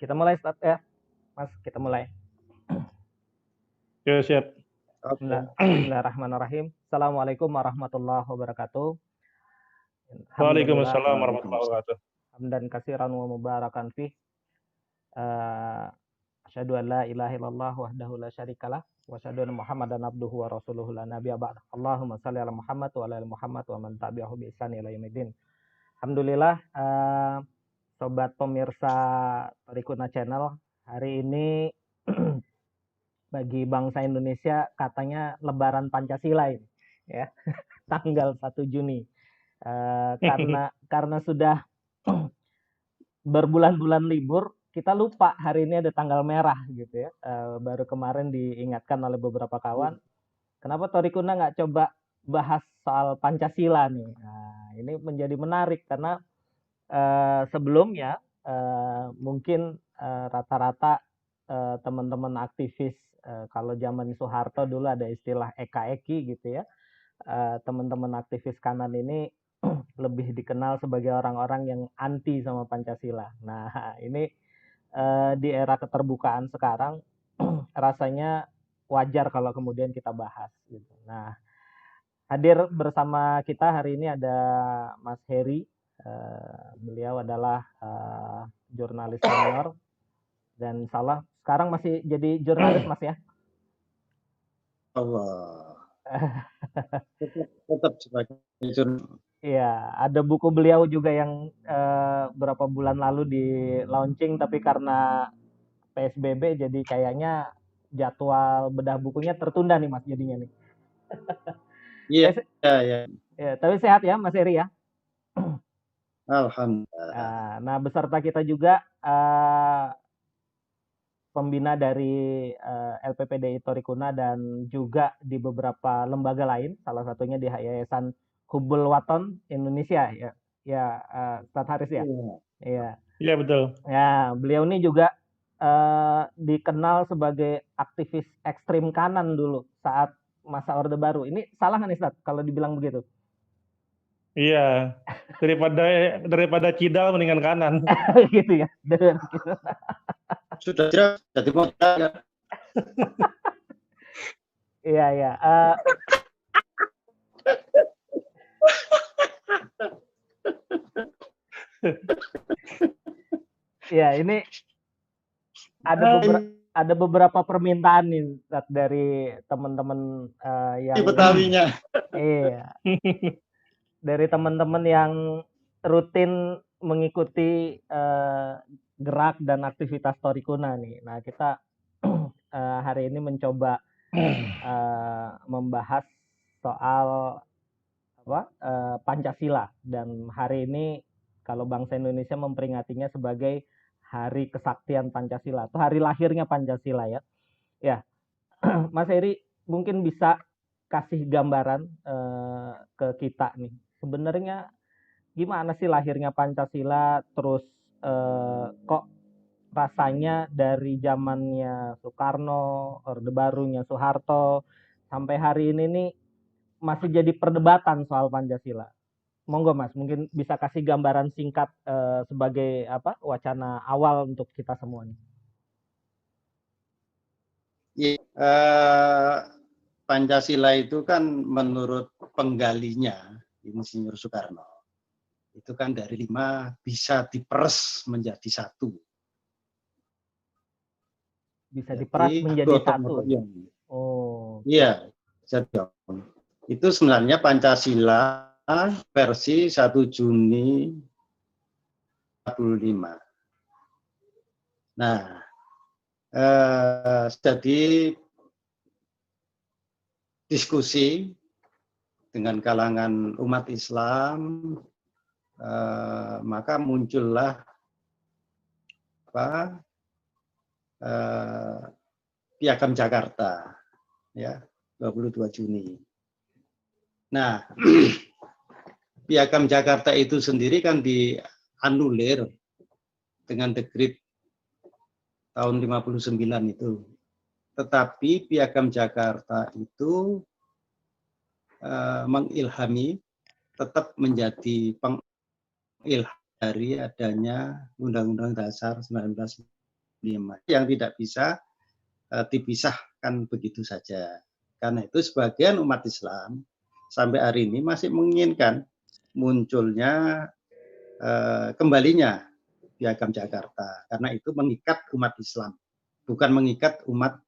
Kita mulai start ya, Mas. Kita mulai. Ya, siap. Bismillahirrahmanirrahim. Assalamualaikum warahmatullahi wabarakatuh. Waalaikumsalam warahmatullahi wabarakatuh. Hamdan katsiran wa mubarakan fih. Asyhadu an la ilaha illallah wahdahu la syarikalah wa asyhadu anna Muhammadan abduhu wa rasuluhu la nabiyya ba'd. Allahumma shalli ala Muhammad wa ala ali Muhammad wa man tabi'ahu bi ihsan ila yaumil. Alhamdulillah, sobat pemirsa Thorikuna Channel, hari ini bagi bangsa Indonesia katanya Lebaran Pancasila ini, ya, tanggal 1 Juni. Karena sudah berbulan-bulan libur, kita lupa hari ini ada tanggal merah gitu ya. Baru kemarin diingatkan oleh beberapa kawan, kenapa Thorikuna nggak coba bahas soal Pancasila nih. Nah, ini menjadi menarik karena sebelumnya mungkin rata-rata teman-teman aktivis, kalau zaman Soeharto dulu ada istilah eka-eki gitu ya, teman-teman aktivis kanan ini lebih dikenal sebagai orang-orang yang anti sama Pancasila. Nah, ini di era keterbukaan sekarang rasanya wajar kalau kemudian kita bahas gitu. Nah, hadir bersama kita hari ini ada Mas Heri. Beliau adalah jurnalis senior dan salah sekarang masih jadi jurnalis, Mas ya. Allah. Tetap sebagai jurnalis. Iya, ada buku beliau juga yang berapa bulan lalu di launching, tapi karena PSBB jadi kayaknya jadwal bedah bukunya tertunda nih, Mas, jadinya nih. Iya, iya. Ya, tapi sehat ya, Mas Heri ya. Alhamdulillah. Nah, beserta kita juga pembina dari LPPDI Thorikuna dan juga di beberapa lembaga lain, salah satunya di Yayasan Hubul Waton Indonesia ya. Ya, Ustadz Haris ya. Iya. Iya, betul. Ya, beliau ini juga dikenal sebagai aktivis ekstrim kanan dulu saat masa Orde Baru. Ini salah nggak nih, Ustadz, kalau dibilang begitu? Iya, daripada kidal mendingan kanan. Gitu ya. Sudah jelas jadi modal ya. Iya, iya. Ya, ini ada beberapa permintaan nih dari teman-teman yang Betawinya. Iya. Dari teman-teman yang rutin mengikuti gerak dan aktivitas Thorikuna nih. Nah, kita hari ini mencoba membahas soal Pancasila, dan hari ini kalau bangsa Indonesia memperingatinya sebagai Hari Kesaktian Pancasila atau hari lahirnya Pancasila ya. Ya, Mas Heri mungkin bisa kasih gambaran ke kita nih. Sebenarnya gimana sih lahirnya Pancasila, terus kok rasanya dari zamannya Soekarno, Orde Barunya Soeharto, sampai hari ini nih masih jadi perdebatan soal Pancasila. Monggo Mas, mungkin bisa kasih gambaran singkat sebagai wacana awal untuk kita semua nih. Ya, Pancasila itu kan menurut penggalinya Insinyur Soekarno, itu kan dari 5 bisa diperes menjadi 1. Bisa diperas menjadi 1. Oh. Iya, itu sebenarnya Pancasila versi 1 Juni 45. Nah, jadi diskusi dengan kalangan umat Islam, maka muncullah Piagam Jakarta ya 22 Juni. Nah, Piagam Jakarta itu sendiri kan dianulir dengan dekret tahun 59 itu. Tetapi Piagam Jakarta itu mengilhami, tetap menjadi pengilham dari adanya Undang-Undang Dasar 1945. yang tidak bisa dipisahkan begitu saja. Karena itu sebagian umat Islam sampai hari ini masih menginginkan munculnya kembalinya Piagam Jakarta, karena itu mengikat umat Islam, bukan mengikat umat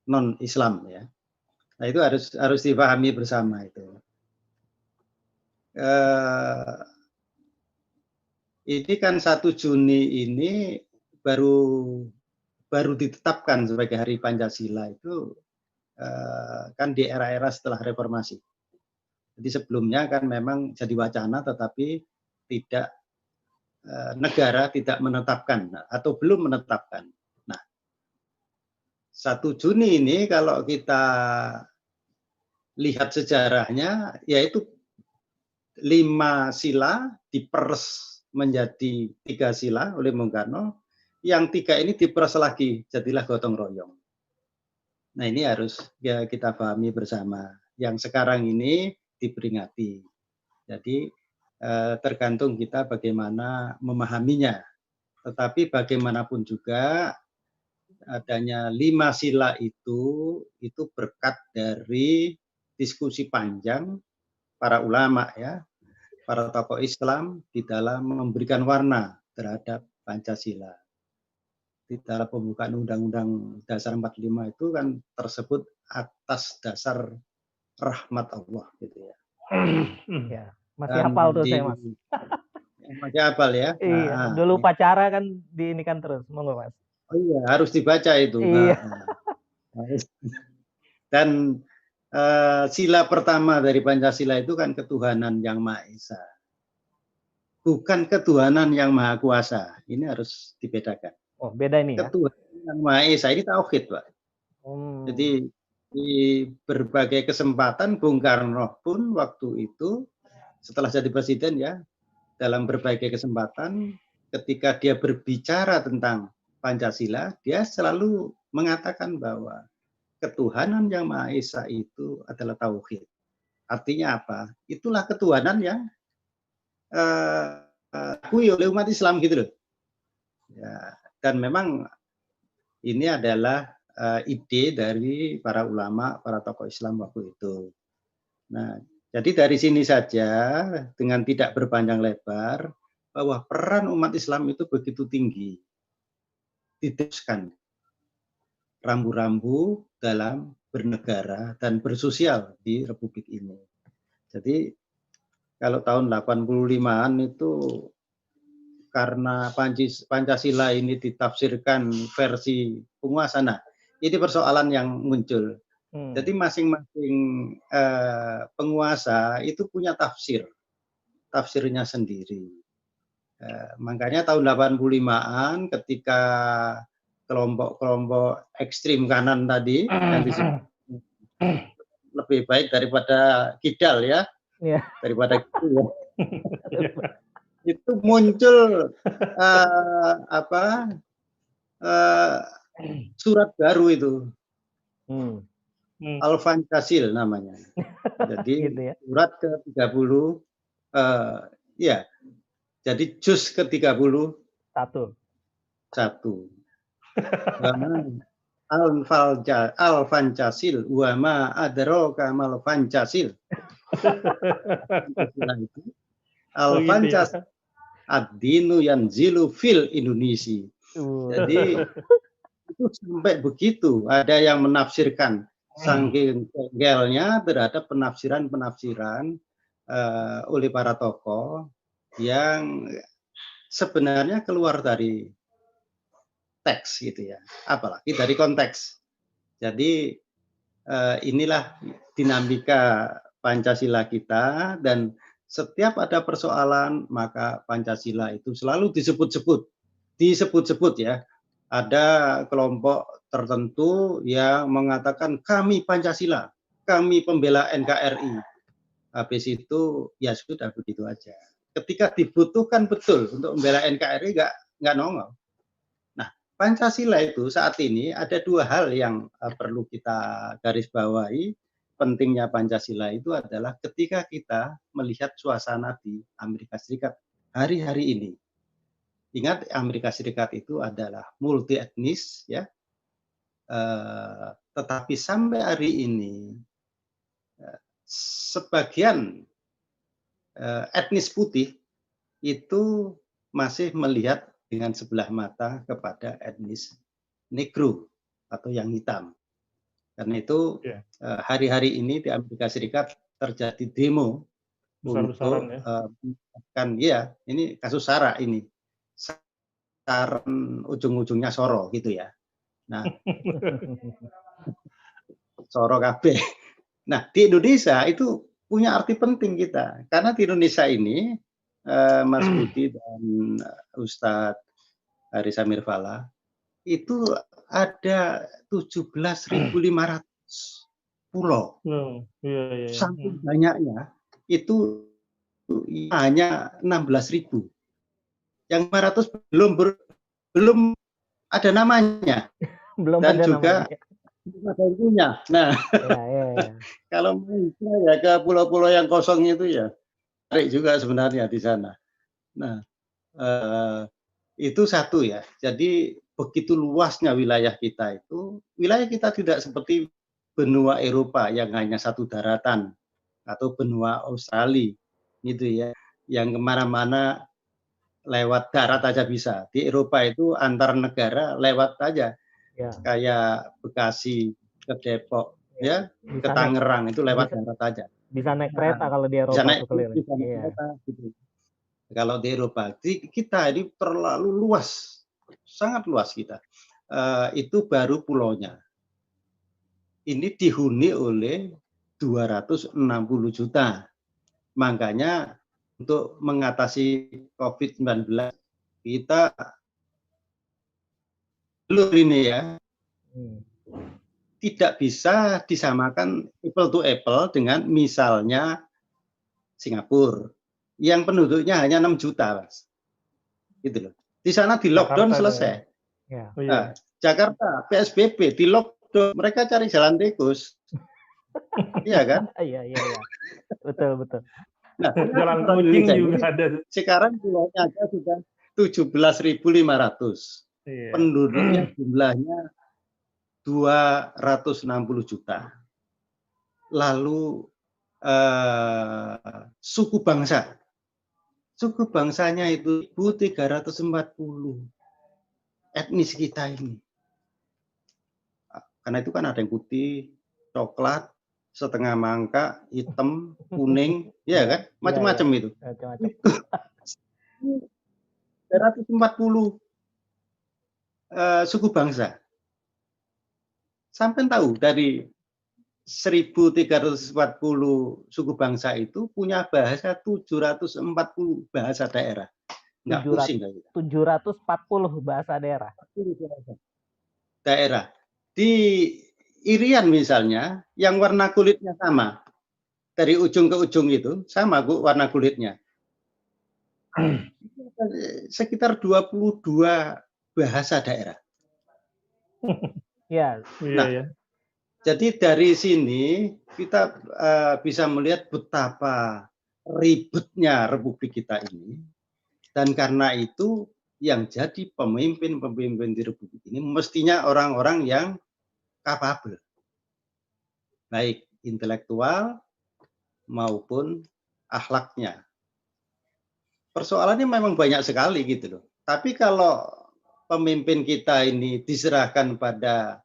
non Islam ya. Nah itu harus dipahami bersama itu. Ini kan 1 Juni ini baru ditetapkan sebagai Hari Pancasila itu kan di era-era setelah reformasi. Jadi sebelumnya kan memang jadi wacana tetapi tidak negara tidak menetapkan atau belum menetapkan. Nah, 1 Juni ini kalau kita lihat sejarahnya yaitu 5 sila diperes menjadi 3 sila oleh Bung Karno, yang 3 ini diperes lagi jadilah gotong royong. Nah ini harus ya kita pahami bersama. Yang sekarang ini diperingati. Jadi tergantung kita bagaimana memahaminya. Tetapi bagaimanapun juga adanya 5 sila itu berkat dari diskusi panjang para ulama ya, para tokoh Islam di dalam memberikan warna terhadap Pancasila. Di dalam pembukaan Undang-Undang Dasar 45 itu kan tersebut atas dasar rahmat Allah gitu ya. Ya, masih hafal tuh saya, Mas. Masih hafal ya. Iya, dulu upacara kan diinikan terus, monggo Mas. Oh iya, harus dibaca itu. Iya. Dan sila pertama dari Pancasila itu kan ketuhanan yang Maha Esa. Bukan ketuhanan yang Maha Kuasa. Ini harus dibedakan. Oh, beda ini ya. Ketuhanan yang Maha Esa ini tauhid, Pak. Jadi di berbagai kesempatan Bung Karno pun waktu itu setelah jadi presiden ya, dalam berbagai kesempatan ketika dia berbicara tentang Pancasila, dia selalu mengatakan bahwa ketuhanan yang Maha Esa itu adalah tauhid. Artinya apa? Itulah ketuhanan yang diakui oleh umat Islam gitu loh. Ya, dan memang ini adalah ide dari para ulama, para tokoh Islam waktu itu. Nah, jadi dari sini saja dengan tidak berpanjang lebar bahwa peran umat Islam itu begitu tinggi. Diteruskan rambu-rambu dalam bernegara dan bersosial di Republik ini. Jadi kalau tahun 85-an itu karena Pancasila ini ditafsirkan versi penguasa. Nah, ini persoalan yang muncul. Jadi masing-masing penguasa itu punya tafsirnya sendiri. Makanya tahun 85-an ketika kelompok-kelompok ekstrim kanan tadi yang disebut lebih baik daripada kidal ya, daripada gitu ya. Itu muncul surat baru itu, Al-Fancasil namanya. Jadi gitu ya? Surat ke-30, ya, jadi juz ke-31. Al-Fancasil wa ma adraka mal Fancasil. Al-Fancasil ad-dinu yanzilu fil Indonesia. Jadi itu sampai begitu. Ada yang menafsirkan saking gelnya terhadap penafsiran-penafsiran oleh para tokoh yang sebenarnya keluar dari teks gitu ya, apalagi dari konteks. Jadi inilah dinamika Pancasila kita, dan setiap ada persoalan maka Pancasila itu selalu disebut-sebut ya. Ada kelompok tertentu yang mengatakan kami Pancasila, kami pembela NKRI. Habis itu ya sudah begitu aja. Ketika dibutuhkan betul untuk membela NKRI nggak nongol. Nah, Pancasila itu saat ini ada 2 hal yang perlu kita garis bawahi. Pentingnya Pancasila itu adalah ketika kita melihat suasana di Amerika Serikat hari-hari ini. Ingat Amerika Serikat itu adalah multi etnis ya. Tetapi sampai hari ini sebagian etnis putih itu masih melihat dengan sebelah mata kepada etnis negro atau yang hitam. Karena itu hari-hari ini di Amerika Serikat terjadi demo besar-besaran untuk ya. Ini kasus SARA ini. Saran ujung-ujungnya Soro gitu ya. Nah, Soro KB. Nah, di Indonesia itu punya arti penting kita. Karena di Indonesia ini Mas Budi dan Ustadz Haris Amir Falah itu ada 17.500 pulau. Iya. Saking banyaknya itu hanya 16.000. Yang 500 belum ada namanya. Belum Dan ada juga namanya. ada yang punya. Nah, ya. Kalau bisa ya ke pulau-pulau yang kosong itu ya, tarik juga sebenarnya di sana. Nah, itu satu ya. Jadi begitu luasnya wilayah kita itu, wilayah kita tidak seperti benua Eropa yang hanya satu daratan atau benua Australia gitu ya, yang kemana-mana lewat darat aja bisa. Di Eropa itu antar negara lewat aja, kayak Bekasi ke Depok, ya ke Tangerang itu lewat darat aja. Bisa naik kereta kalau di Eropa tuh keliling. Bisa naik kereta gitu. Kalau di Eropa, kita ini terlalu luas, sangat luas kita. Itu baru pulaunya. Ini dihuni oleh 260 juta. Makanya untuk mengatasi COVID-19 kita ini ya tidak bisa disamakan apple to apple dengan misalnya Singapura yang penduduknya hanya 6 juta, Mas. Gitu loh. Di sana di lockdown selesai. Nah, Jakarta PSBB di lockdown, mereka cari jalan tikus. Iya kan? Iya. Betul. Nah, jalan kucing juga ada. Sekarang pulaunya aja sudah 17.500. Penduduknya jumlahnya 260 juta. Lalu suku bangsa. Suku bangsanya itu 1.340. Etnis kita ini. Karena itu kan ada yang putih, coklat, setengah mangka, hitam, kuning, ya kan? Macam-macam itu. 340 suku bangsa. Sampai tahu dari 1.340 suku bangsa itu punya bahasa 740 bahasa daerah. Enggak pusing kali. 740 bahasa daerah. Daerah. Di Irian misalnya, yang warna kulitnya sama. Dari ujung ke ujung itu, sama Bu warna kulitnya. Sekitar 22 bahasa daerah. Nah, jadi dari sini kita bisa melihat betapa ribetnya Republik kita ini. Dan karena itu yang jadi pemimpin-pemimpin di Republik ini mestinya orang-orang yang kapabel. Baik intelektual maupun akhlaknya. Persoalannya memang banyak sekali gitu loh. Tapi kalau pemimpin kita ini diserahkan pada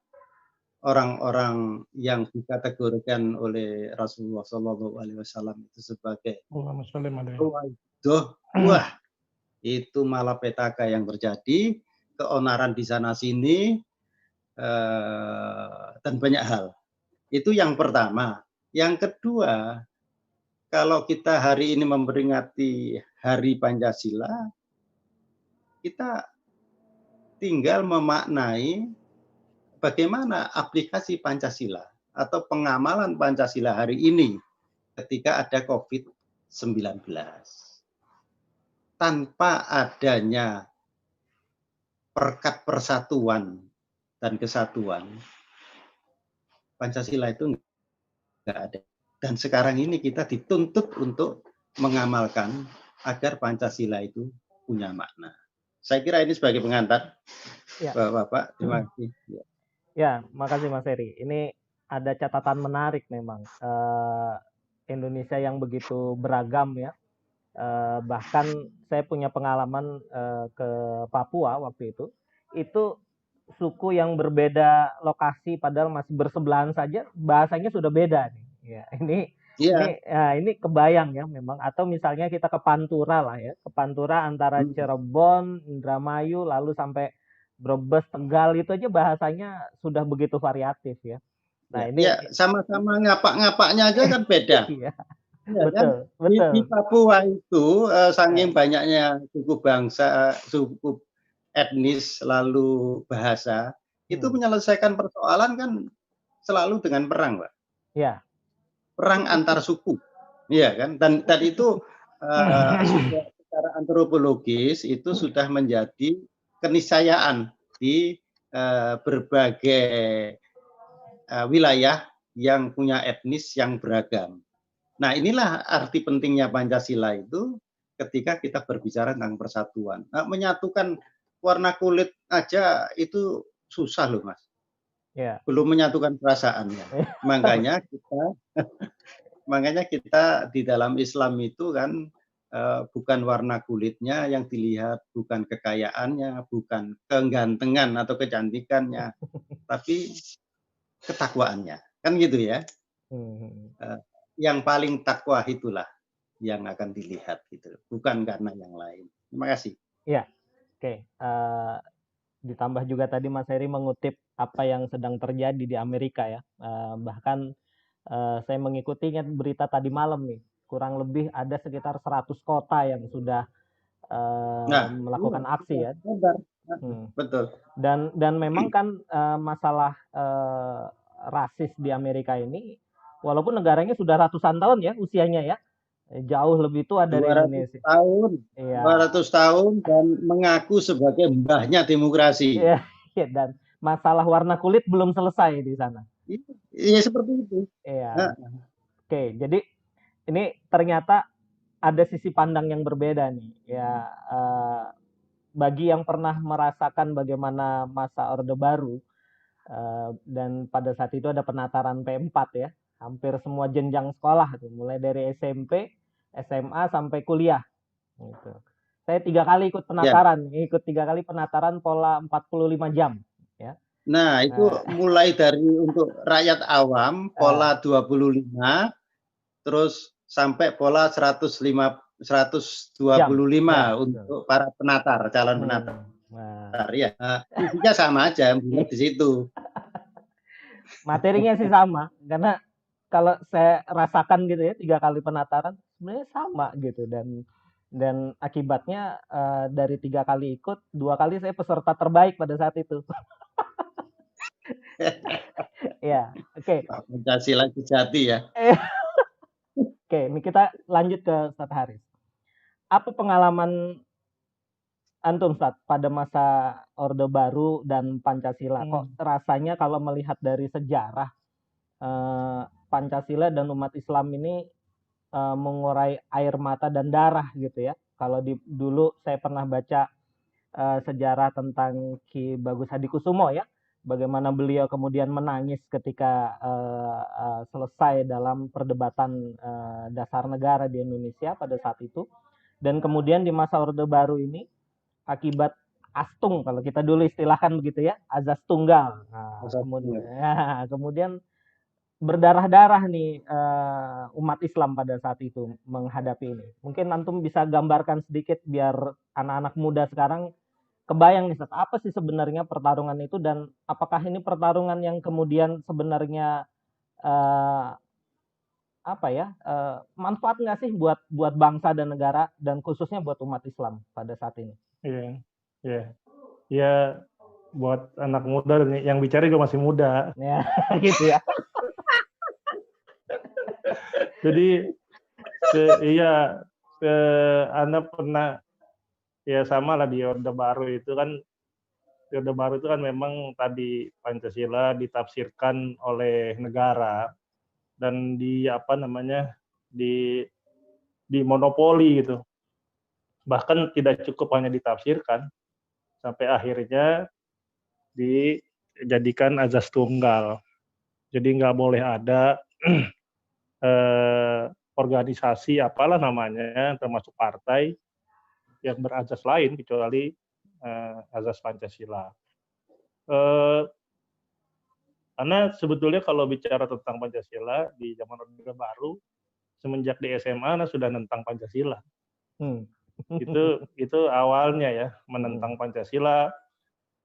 orang-orang yang dikategorikan oleh Rasulullah SAW itu sebagai wah, itu malapetaka yang terjadi, keonaran di sana sini, dan banyak hal. Itu yang pertama. Yang kedua, kalau kita hari ini memperingati Hari Pancasila, kita tinggal memaknai bagaimana aplikasi Pancasila atau pengamalan Pancasila hari ini ketika ada COVID-19. Tanpa adanya perekat persatuan dan kesatuan, Pancasila itu nggak ada. Dan sekarang ini kita dituntut untuk mengamalkan agar Pancasila itu punya makna. Saya kira ini sebagai pengantar, Ya. Bapak. Terima kasih. Ya, makasih Mas Heri. Ini ada catatan menarik memang. Indonesia yang begitu beragam ya. Bahkan saya punya pengalaman ke Papua waktu itu. Itu suku yang berbeda lokasi padahal masih bersebelahan saja bahasanya sudah beda nih. Ya, ini kebayang ya memang. Atau misalnya kita ke Pantura lah ya, ke Pantura antara Cirebon, Indramayu lalu sampai Brebes, Tegal itu aja bahasanya sudah begitu variatif ya. Nah, ini sama-sama ngapak-ngapaknya aja kan beda. Iya. Ya, Betul, kan? betul. Di Papua itu saking banyaknya suku bangsa, suku etnis lalu bahasa, itu menyelesaikan persoalan kan selalu dengan perang, Pak. Iya. Perang antar suku. Iya kan? Dan itu secara antropologis itu sudah menjadi keniscayaan di berbagai wilayah yang punya etnis yang beragam. Nah, inilah arti pentingnya Pancasila itu ketika kita berbicara tentang persatuan. Nah, menyatukan warna kulit aja itu susah loh, Mas. Ya. Belum menyatukan perasaannya. Makanya kita di dalam Islam itu kan bukan warna kulitnya yang dilihat, bukan kekayaannya, bukan kegantengan atau kecantikannya, tapi ketakwaannya. Kan gitu ya. Yang paling takwa itulah yang akan dilihat gitu, bukan karena yang lain. Terima kasih. Iya, oke. Ditambah juga tadi Mas Heri mengutip apa yang sedang terjadi di Amerika ya. Bahkan saya mengikutinya berita tadi malam nih, kurang lebih ada sekitar 100 kota yang sudah melakukan aksi ya. Betul. Dan memang kan masalah rasis di Amerika ini, walaupun negaranya sudah ratusan tahun ya usianya ya, jauh lebih tua dari Indonesia. 200 tahun dan mengaku sebagai mbahnya demokrasi. Iya, dan masalah warna kulit belum selesai di sana. Iya seperti itu. Iya. Oke, jadi ini ternyata ada sisi pandang yang berbeda nih. Ya, bagi yang pernah merasakan bagaimana masa Orde Baru, dan pada saat itu ada penataran P4 ya, hampir semua jenjang sekolah tuh, mulai dari SMP, SMA sampai kuliah. Gitu. Saya 3 kali ikut penataran, ikut 3 kali penataran pola 45 jam. Ya. Nah itu mulai dari untuk rakyat awam pola 25, terus sampai pola 125 untuk para penatar, calon penatar. Ya, isinya sama aja, di situ. Materinya sih sama, karena kalau saya rasakan gitu ya 3 kali penataran sebenarnya sama gitu, dan akibatnya dari 3 kali ikut, 2 kali saya peserta terbaik pada saat itu. Ya, oke. Pancasila sejati ya. Oke, ini kita lanjut ke Ustadz Haris. Apa pengalaman antum Ustadz pada masa Orde Baru dan Pancasila? Kok rasanya kalau melihat dari sejarah, Pancasila dan umat Islam ini mengurai air mata dan darah gitu ya. Kalau dulu saya pernah baca sejarah tentang Ki Bagus Hadikusumo ya, bagaimana beliau kemudian menangis ketika selesai dalam perdebatan dasar negara di Indonesia pada saat itu. Dan kemudian di masa Orde Baru ini akibat astung, kalau kita dulu istilahkan begitu ya, azas tunggal. Nah, kemudian berdarah-darah nih umat Islam pada saat itu menghadapi ini. Mungkin antum bisa gambarkan sedikit biar anak-anak muda sekarang kebayang nih, apa sih sebenarnya pertarungan itu, dan apakah ini pertarungan yang kemudian sebenarnya manfaat nggak sih buat bangsa dan negara, dan khususnya buat umat Islam pada saat ini? Iya, buat anak muda dan yang bicara juga masih muda. Ya, gitu ya. Jadi Anda pernah ya sama lah di Orde Baru itu kan. Di Orde Baru itu kan memang tadi Pancasila ditafsirkan oleh negara dan di monopoli gitu. Bahkan tidak cukup hanya ditafsirkan, sampai akhirnya dijadikan azas tunggal. Jadi nggak boleh ada organisasi apalah namanya, termasuk partai yang berazas lain kecuali azas Pancasila. Karena sebetulnya kalau bicara tentang Pancasila di zaman Orde Baru, semenjak di SMA sudah nentang Pancasila. Itu awalnya ya, menentang Pancasila.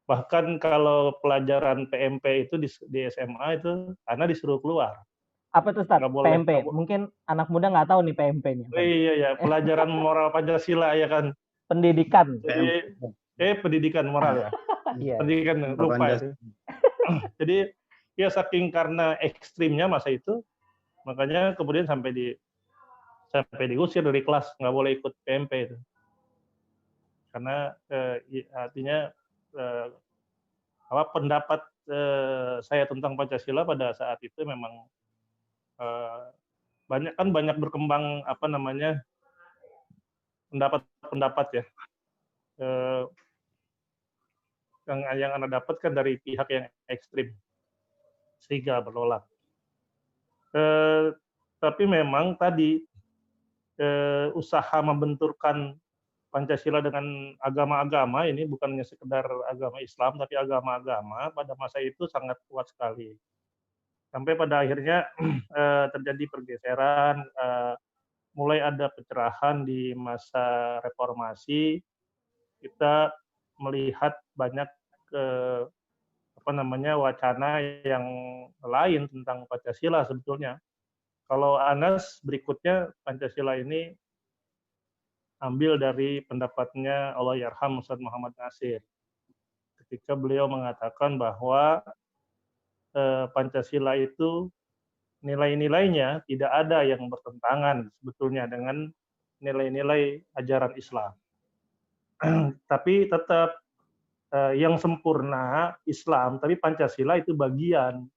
Bahkan kalau pelajaran PMP itu di SMA itu karena disuruh keluar. Apa tuh Ustaz? Nggak boleh. PMP. Mungkin anak muda nggak tahu nih PMP-nya. Iya ya, pelajaran moral Pancasila ya kan. Pendidikan. Jadi pendidikan moral ya. Pendidikan lupa itu. Jadi ya saking karena ekstrimnya masa itu, makanya kemudian sampai diusir dari kelas, nggak boleh ikut PMP itu. Karena artinya pendapat saya tentang Pancasila pada saat itu memang banyak berkembang pendapat ya. Yang Anda dapatkan dari pihak yang ekstrim sehingga menolak. Tapi memang tadi usaha membenturkan Pancasila dengan agama-agama ini bukannya sekedar agama Islam, tapi agama-agama pada masa itu sangat kuat sekali. Sampai pada akhirnya terjadi pergeseran, mulai ada pencerahan di masa reformasi. Kita melihat banyak wacana yang lain tentang Pancasila sebetulnya. Kalau Anas berikutnya Pancasila ini ambil dari pendapatnya Allahyarham Ustaz Muhammad Nasir. Ketika beliau mengatakan bahwa Pancasila itu nilai-nilainya tidak ada yang bertentangan sebetulnya dengan nilai-nilai ajaran Islam. Tapi tetap yang sempurna Islam, tapi Pancasila itu bagian.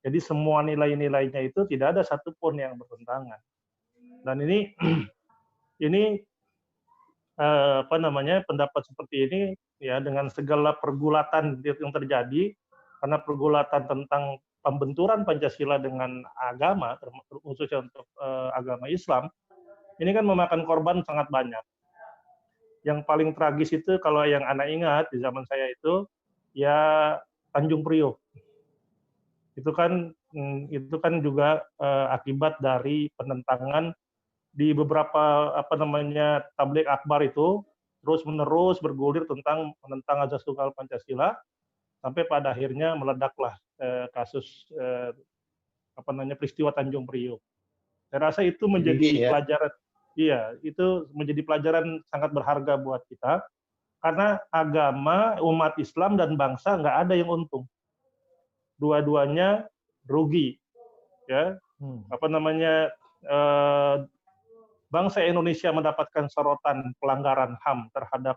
Jadi semua nilai-nilainya itu tidak ada satupun yang bertentangan. Dan ini pendapat seperti ini ya dengan segala pergulatan yang terjadi karena pergulatan tentang pembenturan Pancasila dengan agama, khususnya untuk agama Islam, ini kan memakan korban sangat banyak. Yang paling tragis itu kalau yang anak ingat di zaman saya itu ya Tanjung Priok. Itu kan juga akibat dari penentangan di beberapa tabligh akbar itu terus-menerus bergulir tentang menentang azas tunggal Pancasila sampai pada akhirnya meledaklah kasus peristiwa Tanjung Priok. Saya rasa itu menjadi pelajaran. Iya, itu menjadi pelajaran sangat berharga buat kita karena agama, umat Islam dan bangsa nggak ada yang untung. Dua-duanya rugi. Ya. Bangsa Indonesia mendapatkan sorotan pelanggaran HAM terhadap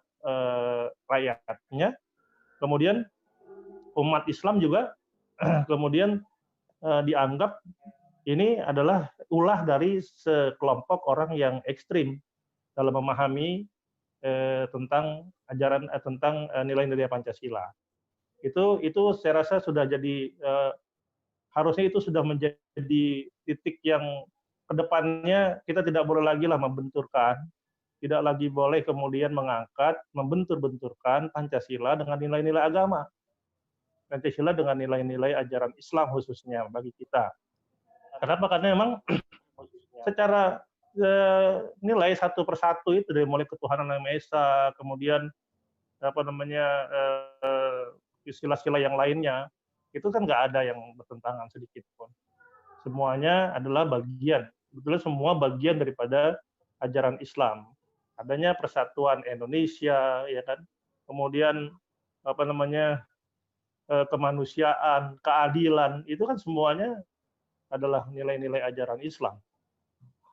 rakyatnya. Kemudian umat Islam juga kemudian dianggap ini adalah ulah dari sekelompok orang yang ekstrim dalam memahami tentang ajaran tentang nilai-nilai Pancasila. Itu saya rasa sudah jadi harusnya itu sudah menjadi titik yang kedepannya kita tidak boleh lagi membenturkan, tidak lagi boleh kemudian membentur-benturkan Pancasila dengan nilai-nilai agama. Pancasila dengan nilai-nilai ajaran Islam khususnya bagi kita. Kenapa? Karena memang secara nilai satu persatu itu dari mulai ketuhanan Yang Maha Esa, kemudian sila-sila yang lainnya itu kan nggak ada yang bertentangan sedikit pun. Semuanya adalah bagian, sebetulnya semua bagian daripada ajaran Islam. Adanya persatuan Indonesia, ya kan. Kemudian kemanusiaan, keadilan, itu kan semuanya adalah nilai-nilai ajaran Islam.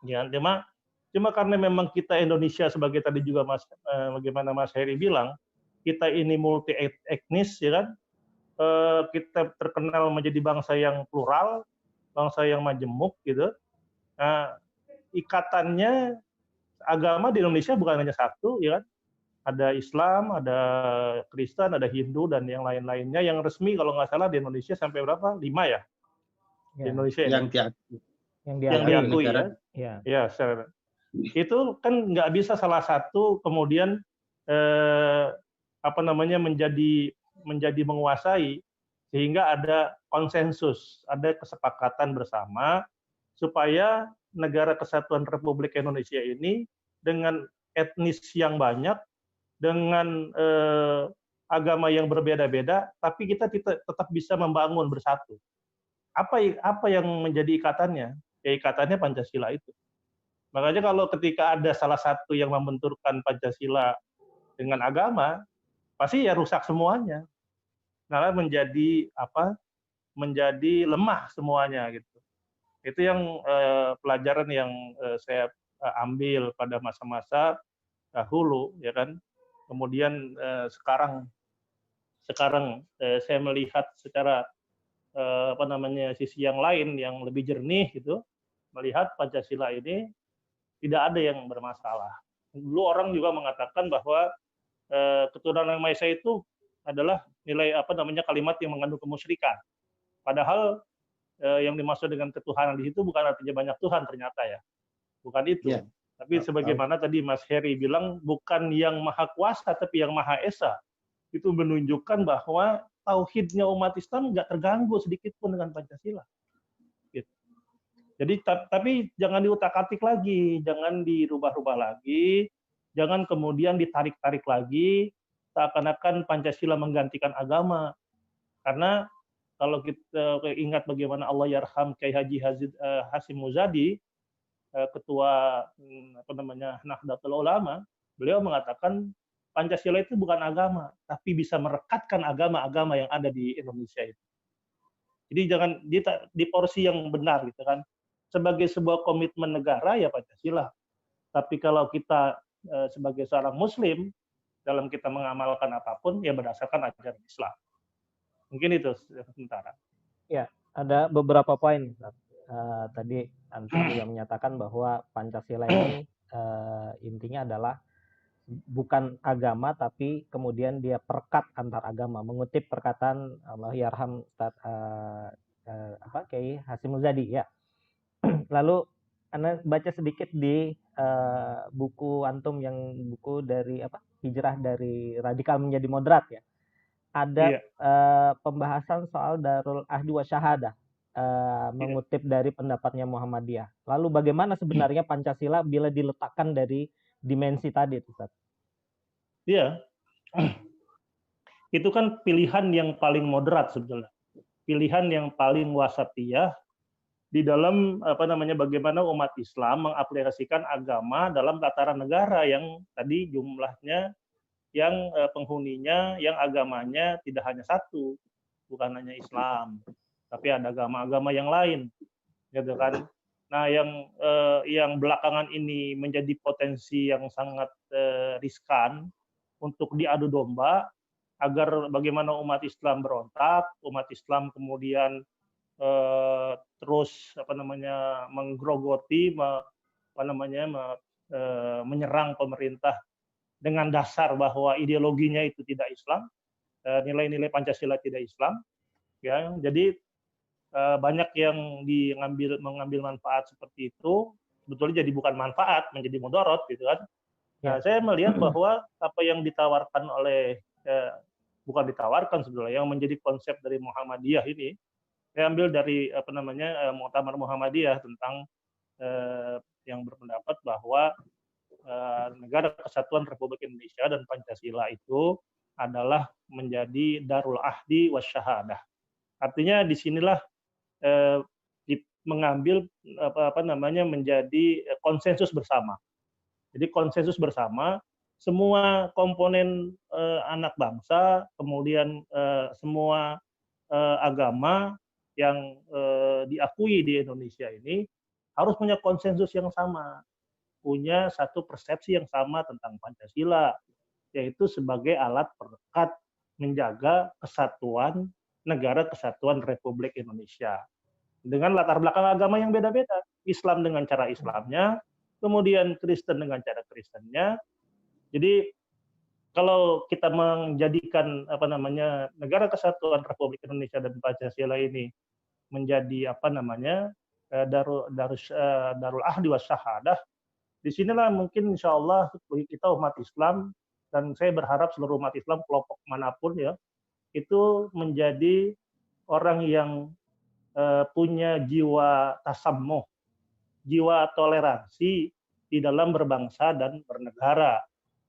Ya, cuma karena memang kita Indonesia sebagai tadi juga bagaimana Mas Heri bilang, kita ini multi etnis, ya kan. Kita terkenal menjadi bangsa yang plural, bangsa yang majemuk gitu. Nah, ikatannya agama di Indonesia bukan hanya satu, ya kan. Ada Islam, ada Kristen, ada Hindu, dan yang lain-lainnya. Yang resmi kalau nggak salah di Indonesia sampai berapa? 5 ya? Di Ya, Indonesia ini. Yang diakui. yang Yang diakui. diakui ya. Ya. Ya, itu kan nggak bisa salah satu kemudian menjadi menguasai, sehingga ada konsensus, ada kesepakatan bersama supaya negara kesatuan Republik Indonesia ini dengan etnis yang banyak, dengan agama yang berbeda-beda, tapi kita tetap bisa membangun bersatu. Apa yang menjadi ikatannya? Ya ikatannya Pancasila itu. Makanya kalau ketika ada salah satu yang membenturkan Pancasila dengan agama, pasti ya rusak semuanya. Malah menjadi lemah semuanya gitu. Itu yang pelajaran yang saya ambil pada masa-masa dahulu, ya kan. Kemudian sekarang saya melihat secara sisi yang lain yang lebih jernih gitu, melihat Pancasila ini tidak ada yang bermasalah. Dulu orang juga mengatakan bahwa keturunan Yang Maha Esa itu adalah kalimat yang mengandung kemusyrikan. Padahal yang dimaksud dengan ketuhanan di situ bukan artinya banyak Tuhan ternyata ya. Bukan itu. Ya. Tapi sebagaimana tadi Mas Heri bilang, bukan yang Maha Kuasa tapi yang Maha Esa. Itu menunjukkan bahwa tauhidnya umat Islam nggak terganggu sedikit pun dengan Pancasila. Jadi tapi jangan diutak-atik lagi, jangan dirubah-rubah lagi, jangan kemudian ditarik-tarik lagi seakan-akan Pancasila menggantikan agama. Karena kalau kita ingat bagaimana Allah yarham Kiai Haji Hasyim Muzadi, ketua Nahdlatul Ulama, beliau mengatakan Pancasila itu bukan agama, tapi bisa merekatkan agama-agama yang ada di Indonesia itu. Jadi jangan di porsi yang benar gitu kan. Sebagai sebuah komitmen negara ya Pancasila. Tapi kalau kita sebagai seorang Muslim dalam kita mengamalkan apapun ya berdasarkan ajaran Islam. Mungkin itu sementara. Ya, ada beberapa poin. Tadi Antum juga menyatakan bahwa Pancasila ini intinya adalah bukan agama tapi kemudian dia perekat antar agama. Mengutip perkataan Allahyarham Kiai Hasyim Muzadi ya. Lalu Anda baca sedikit di buku Antum yang buku dari Hijrah dari Radikal Menjadi Moderat ya. Ada pembahasan soal Darul Ahdi wa Syahadah, mengutip dari pendapatnya Muhammadiyah. Lalu bagaimana sebenarnya Pancasila bila diletakkan dari dimensi tadi, Ustaz? Iya. Itu kan pilihan yang paling moderat sebetulnya. Pilihan yang paling wasatiyah di dalam bagaimana umat Islam mengaplikasikan agama dalam tataran negara yang tadi jumlahnya, yang penghuninya, yang agamanya tidak hanya satu, bukan hanya Islam, tapi ada agama-agama yang lain, gitu kan. Nah, yang belakangan ini menjadi potensi yang sangat riskan untuk diadu domba agar bagaimana umat Islam berontak, umat Islam kemudian terus menggerogoti, menyerang pemerintah dengan dasar bahwa ideologinya itu tidak Islam, nilai-nilai Pancasila tidak Islam, ya. Jadi banyak yang mengambil manfaat seperti itu, sebetulnya jadi bukan manfaat, menjadi mudarat gitu kan. Nah, saya melihat bahwa apa yang ditawarkan oleh bukan ditawarkan sebetulnya, yang menjadi konsep dari Muhammadiyah ini, saya ambil dari Muktamar Muhammadiyah tentang yang berpendapat bahwa negara kesatuan Republik Indonesia dan Pancasila itu adalah menjadi darul ahdi wasyahadah. Artinya disinilah mengambil menjadi konsensus bersama. Jadi konsensus bersama semua komponen anak bangsa, kemudian semua agama yang diakui di Indonesia ini harus punya konsensus yang sama, punya satu persepsi yang sama tentang Pancasila, yaitu sebagai alat perekat menjaga kesatuan negara kesatuan Republik Indonesia. Dengan latar belakang agama yang beda-beda, Islam dengan cara Islamnya, kemudian Kristen dengan cara Kristennya. Jadi kalau kita menjadikan apa namanya Negara Kesatuan Republik Indonesia dan Pancasila ini menjadi apa namanya darul ahdi was syahadah, disinilah mungkin insya Allah bagi kita umat Islam, dan saya berharap seluruh umat Islam kelompok manapun ya itu menjadi orang yang punya jiwa tasamuh, jiwa toleransi di dalam berbangsa dan bernegara,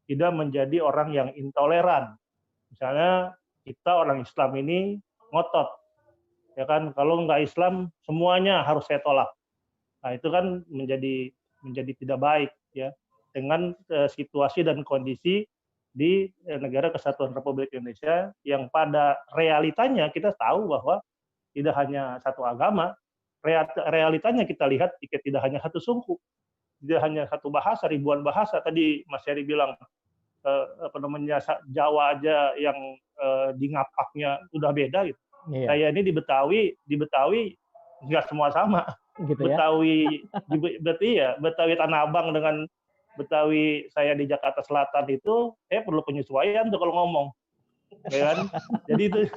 tidak menjadi orang yang intoleran. Misalnya kita orang Islam ini ngotot, ya kan, kalau nggak Islam semuanya harus saya tolak. Nah itu kan menjadi tidak baik ya dengan situasi dan kondisi di Negara Kesatuan Republik Indonesia yang pada realitanya kita tahu bahwa tidak hanya satu agama, realitanya kita lihat tidak hanya satu suku, tidak hanya satu bahasa, ribuan bahasa. Tadi Mas Heri bilang apa namanya Jawa aja yang di ngapaknya udah beda gitu. Iya. Saya ini di Betawi nggak semua sama. Gitu ya. Betawi Tanah Abang dengan Betawi saya di Jakarta Selatan itu saya perlu penyesuaian tuh kalau ngomong, ya kan? Jadi itu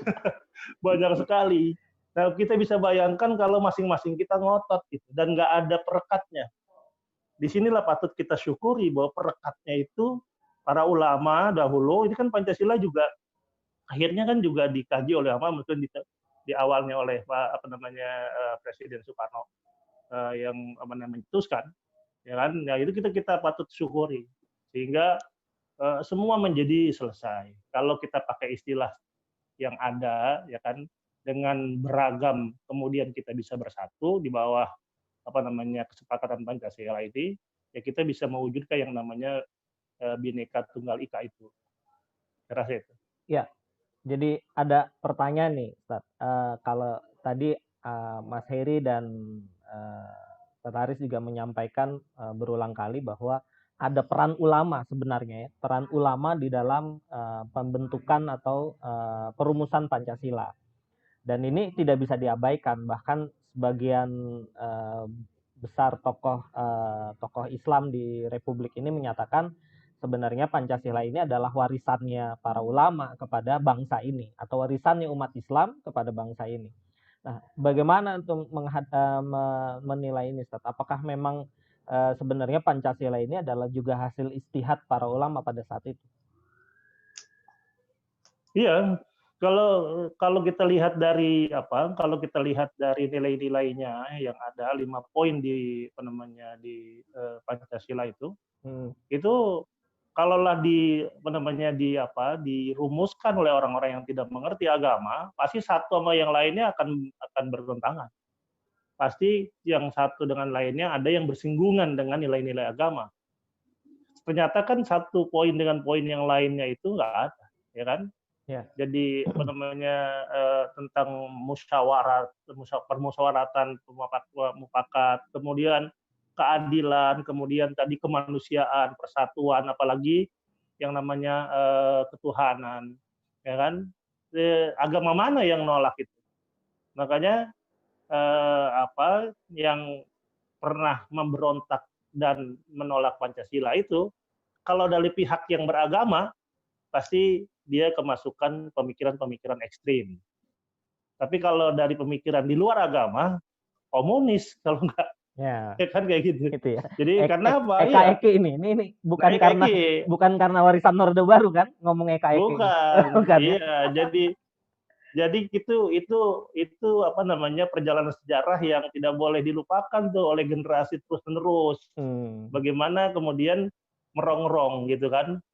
banyak sekali. Nah kita bisa bayangkan kalau masing-masing kita ngotot gitu dan nggak ada perekatnya. Disinilah patut kita syukuri bahwa perekatnya itu para ulama dahulu, ini kan Pancasila juga akhirnya kan juga dikaji oleh mungkin di awalnya oleh Presiden Soekarno yang mencetuskan, ya kan? Ya itu kita patut syukuri sehingga semua menjadi selesai. Kalau kita pakai istilah yang ada, ya kan, dengan beragam kemudian kita bisa bersatu di bawah kesepakatan Pancasila ini, ya kita bisa mewujudkan yang namanya Bhinneka Tunggal Ika itu. Saya rasa itu. Ya, jadi ada pertanyaan nih, Ustaz. Kalau tadi Mas Heri dan Ustaz Haris juga menyampaikan berulang kali bahwa ada peran ulama sebenarnya ya, peran ulama di dalam pembentukan atau perumusan Pancasila. Dan ini tidak bisa diabaikan, bahkan sebagian besar tokoh Islam di Republik ini menyatakan sebenarnya Pancasila ini adalah warisannya para ulama kepada bangsa ini atau warisannya umat Islam kepada bangsa ini. Nah, bagaimana untuk menilai ini, Ustaz? Apakah memang sebenarnya Pancasila ini adalah juga hasil istihad para ulama pada saat itu? Iya, kalau kita lihat dari nilai-nilainya yang ada 5 poin di Pancasila itu kalaulah dirumuskan oleh orang-orang yang tidak mengerti agama, pasti satu sama yang lainnya akan bertentangan. Pasti yang satu dengan lainnya ada yang bersinggungan dengan nilai-nilai agama. Ternyata kan satu poin dengan poin yang lainnya itu nggak ada, ya kan? Ya. Jadi tentang permusyawaratan, mufakat, kemudian keadilan, kemudian tadi kemanusiaan, persatuan, apalagi yang namanya ketuhanan, ya kan? Agama mana yang nolak itu? Makanya yang pernah memberontak dan menolak Pancasila itu, kalau dari pihak yang beragama, pasti dia kemasukan pemikiran-pemikiran ekstrim. Tapi kalau dari pemikiran di luar agama, komunis kalau enggak, ya kan kayak gitu. Gitu ya. Jadi karena apa? Eki ini bukan karena warisan Orde Baru kan ngomong Eki. Bukan. Iya, jadi itu perjalanan sejarah yang tidak boleh dilupakan tuh oleh generasi terus-menerus. Bagaimana kemudian merongrong gitu kan,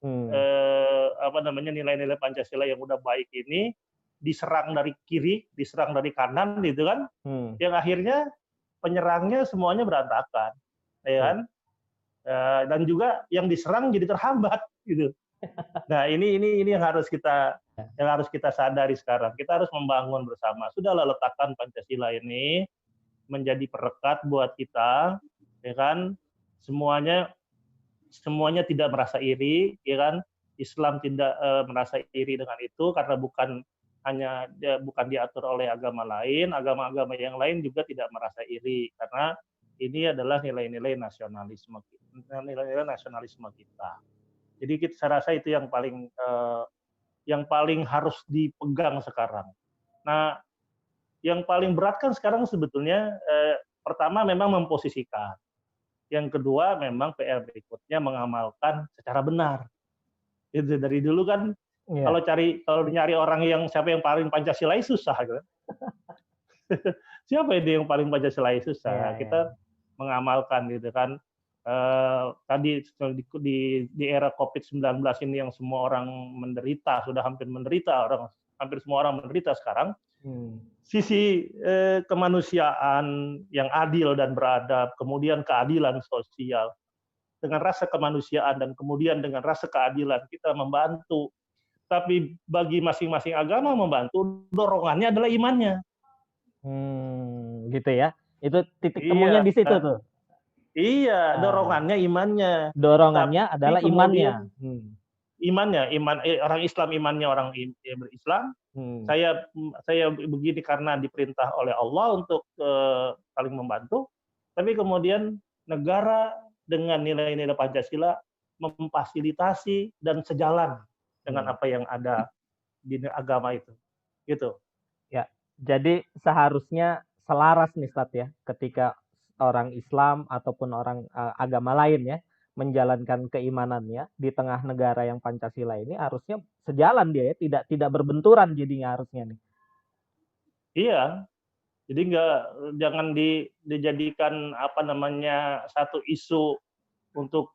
nilai-nilai Pancasila yang udah baik ini diserang dari kiri, diserang dari kanan gitu kan, yang akhirnya penyerangnya semuanya berantakan, ya kan, dan juga yang diserang jadi terhambat gitu. Nah ini yang harus kita sadari sekarang. Kita harus membangun bersama. Sudahlah letakkan Pancasila ini menjadi perekat buat kita, ya kan, semuanya tidak merasa iri, ya kan? Islam tidak merasa iri dengan itu karena bukan diatur oleh agama lain, agama-agama yang lain juga tidak merasa iri karena ini adalah nilai-nilai nasionalisme kita. Jadi saya rasa itu yang paling harus dipegang sekarang. Nah, yang paling berat kan sekarang sebetulnya pertama memang memposisikan. Yang kedua memang PR berikutnya mengamalkan secara benar. Itu dari dulu kan Iya. kalau nyari orang yang siapa yang paling Pancasilais susah gitu. Siapa yang paling Pancasilais susah. Iya, Kita mengamalkan gitu kan. Tadi di era COVID-19 ini yang semua orang menderita, sudah hampir menderita, hampir semua orang menderita sekarang. Sisi kemanusiaan yang adil dan beradab, kemudian keadilan sosial, dengan rasa kemanusiaan dan kemudian dengan rasa keadilan kita membantu. Tapi bagi masing-masing agama membantu, dorongannya adalah imannya. Gitu ya. Itu titik temunya di situ tuh. Iya, dorongannya imannya. Dorongannya Tapi adalah imannya. Imannya, orang Islam imannya orang berislam. Saya begini karena diperintah oleh Allah untuk saling membantu. Tapi kemudian negara dengan nilai-nilai Pancasila memfasilitasi dan sejalan dengan apa yang ada di agama itu. Gitu. Ya, jadi seharusnya selaras nih Ustadz ya, ketika orang Islam ataupun orang agama lain ya menjalankan keimanannya di tengah negara yang Pancasila ini, harusnya sejalan dia ya, tidak berbenturan jadinya harusnya nih. Iya. Jadi jangan dijadikan satu isu untuk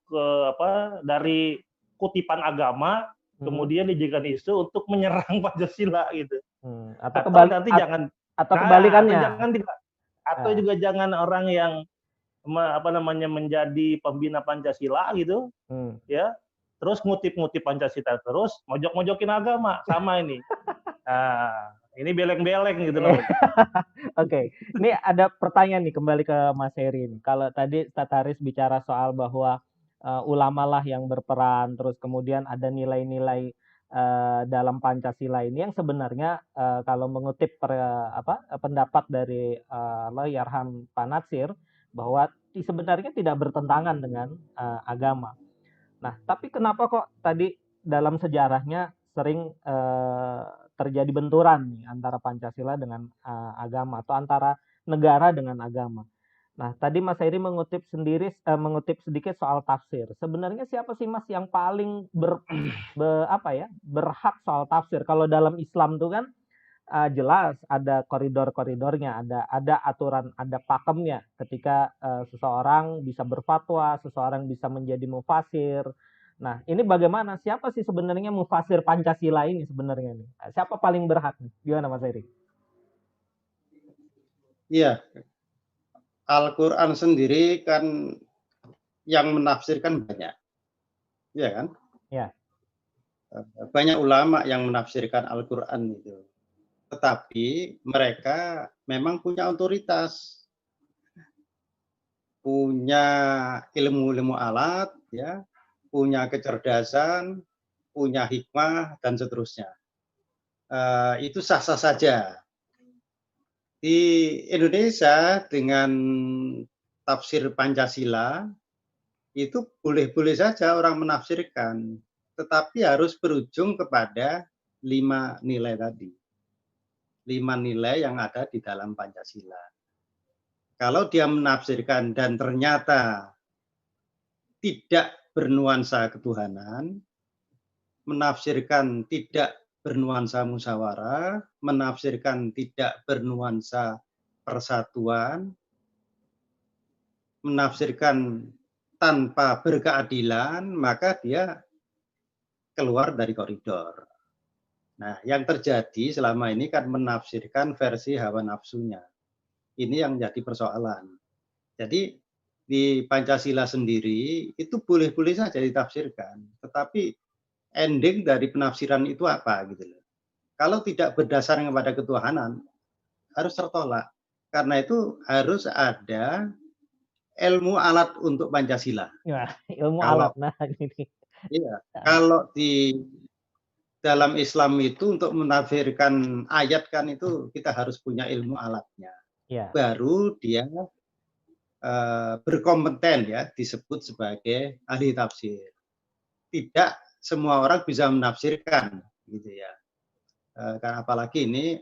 dari kutipan agama kemudian dijadikan isu untuk menyerang Pancasila gitu. Atau kebalikannya. Atau juga jangan orang yang menjadi pembina Pancasila gitu, ya, terus ngutip-ngutip Pancasila terus, mojok-mojokin agama, sama ini. Nah, ini beleng-beleng gitu loh. Oke, ini ada pertanyaan nih kembali ke Mas Heri nih. Kalau tadi Ustadz Haris bicara soal bahwa ulama lah yang berperan, terus kemudian ada nilai-nilai dalam Pancasila ini yang sebenarnya kalau mengutip pendapat dari Allahyarham Pak Natsir, bahwa sebenarnya tidak bertentangan dengan agama. Nah, tapi kenapa kok tadi dalam sejarahnya sering terjadi benturan nih antara Pancasila dengan agama atau antara negara dengan agama? Nah, tadi Mas Heri mengutip sedikit soal tafsir. Sebenarnya siapa sih Mas yang paling berhak soal tafsir? Kalau dalam Islam tuh kan jelas ada koridor-koridornya, ada aturan, ada pakemnya ketika seseorang bisa berfatwa, seseorang bisa menjadi mufasir. Nah, ini bagaimana? Siapa sih sebenarnya mufasir Pancasila ini sebenarnya nih? Siapa paling berhak nih? Gimana Mas Heri? Iya, Al-Quran sendiri kan yang menafsirkan banyak, ya kan? Ya. Banyak ulama yang menafsirkan Al-Quran itu. Tetapi mereka memang punya otoritas, punya ilmu-ilmu alat, ya, punya kecerdasan, punya hikmah dan seterusnya. Itu sah-sah saja. Di Indonesia dengan tafsir Pancasila itu boleh-boleh saja orang menafsirkan, tetapi harus berujung kepada 5 nilai tadi. 5 nilai yang ada di dalam Pancasila. Kalau dia menafsirkan dan ternyata tidak bernuansa ketuhanan, menafsirkan tidak bernuansa musyawarah, menafsirkan tidak bernuansa persatuan, menafsirkan tanpa berkeadilan, maka dia keluar dari koridor. Nah, yang terjadi selama ini kan menafsirkan versi hawa nafsunya. Ini yang menjadi persoalan. Jadi di Pancasila sendiri itu boleh-boleh saja ditafsirkan, tetapi ending dari penafsiran itu apa gitu loh. Kalau tidak berdasarkan kepada ketuhanan harus tertolak. Karena itu harus ada ilmu alat untuk Pancasila. Ya, ilmu alat. Nah, gini. Iya, kalau di dalam Islam itu untuk menafsirkan ayat kan itu kita harus punya ilmu alatnya. Ya. Baru dia berkompeten ya disebut sebagai ahli tafsir. tidak semua orang bisa menafsirkan, gitu ya. Karena apalagi ini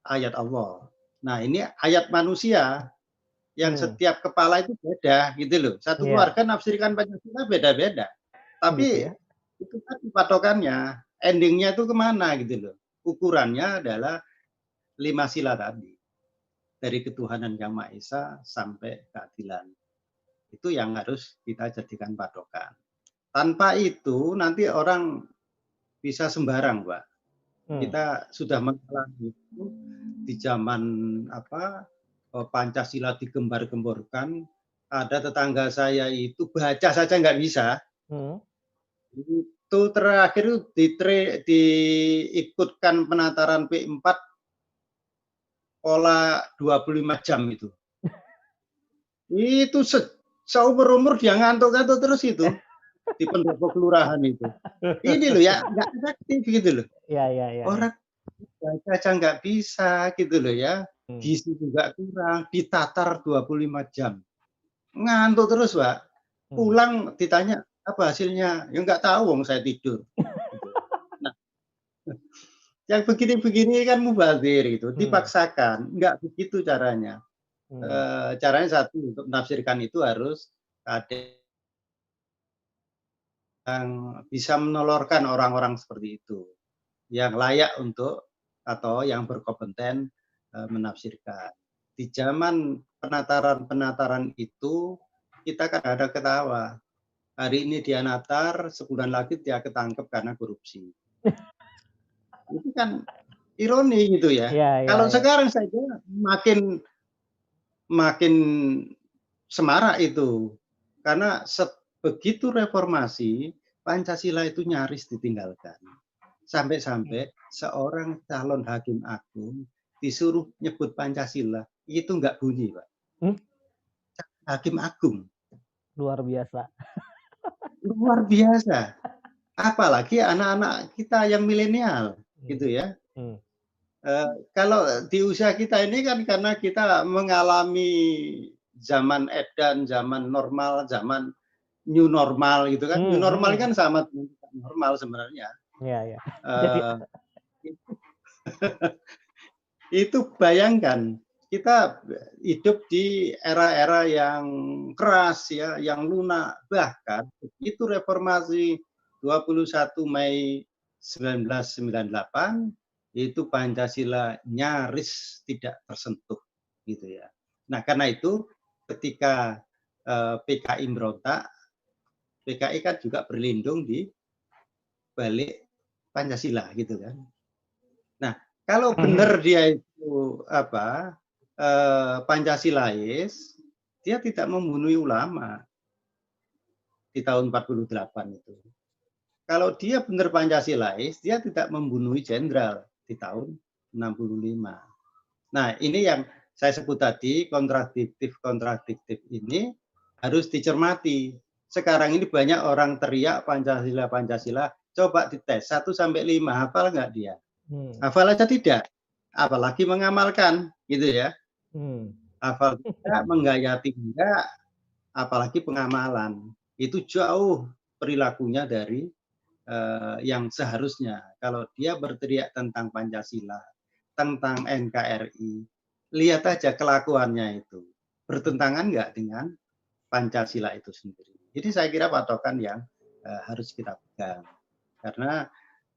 ayat Allah. Nah, ini ayat manusia yang setiap kepala itu beda, gitu loh. Satu Iya, keluarga nafsirkan Pancasila beda-beda. gitu Tapi ya. itu kan patokannya, endingnya itu kemana gitu loh. Ukurannya adalah 5 sila tadi. Dari ketuhanan Yang Maha Esa sampai keadilan. Itu yang harus kita jadikan patokan. Tanpa itu nanti orang bisa sembarang, Pak. Kita sudah mengalami itu di zaman Pancasila digembar-gemborkan. Ada tetangga saya itu baca saja nggak bisa. Itu terakhir diikutkan penataran P4 pola 25 jam itu. Itu seumur umur dia ngantuk-ngantuk terus itu di pendopo kelurahan itu. Ini loh ya nggak efektif gitu loh. Iya. Orang baca aja nggak bisa gitu loh ya. Gizi juga kurang, ditatar 25 jam. Ngantuk terus, Pak. Pulang ditanya apa hasilnya? Ya nggak tahu, wong saya tidur. Gitu. Nah, yang begini-begini kan mubazir itu, dipaksakan. Nggak begitu caranya. Caranya satu, untuk menafsirkan itu harus ada yang bisa menolorkan orang-orang seperti itu, yang layak untuk atau yang berkompeten menafsirkan. Di zaman penataran itu kita kan ada ketawa. Hari ini dia natar, sebulan lagi dia ketangkep karena korupsi. Itu kan ironi gitu ya. Kalau sekarang saja makin semarak itu. Karena begitu reformasi, Pancasila itu nyaris ditinggalkan. Sampai-sampai seorang calon hakim agung disuruh nyebut Pancasila, itu nggak bunyi, Pak. Hakim agung. Luar biasa. Luar biasa. Apalagi anak-anak kita yang milenial, gitu ya. Kalau di usia kita ini kan karena kita mengalami zaman edan, zaman normal, zaman new normal gitu kan. New normal kan sama dengan normal sebenarnya. Iya. Itu bayangkan kita hidup di era-era yang keras ya, yang lunak. Bahkan begitu reformasi 21 Mei 1998 itu Pancasila nyaris tidak tersentuh gitu ya. Nah, karena itu ketika PKI berontak, PKI kan juga berlindung di balik Pancasila gitu kan. Nah, kalau benar dia itu Pancasilais, dia tidak membunuh ulama di tahun 48 itu. Kalau dia benar Pancasilais, dia tidak membunuh jenderal di tahun 65. Nah, ini yang saya sebut tadi kontradiktif ini harus dicermati. Sekarang ini banyak orang teriak Pancasila. Coba dites 1 sampai 5, hafal nggak dia? Hafal aja tidak, apalagi mengamalkan, gitu ya. Hafal tidak, menggayati enggak, apalagi pengamalan. Itu jauh perilakunya dari yang seharusnya. Kalau dia berteriak tentang Pancasila, tentang NKRI, lihat aja kelakuannya itu. Bertentangan enggak dengan Pancasila itu sendiri. Jadi saya kira patokan yang harus kita pegang. Karena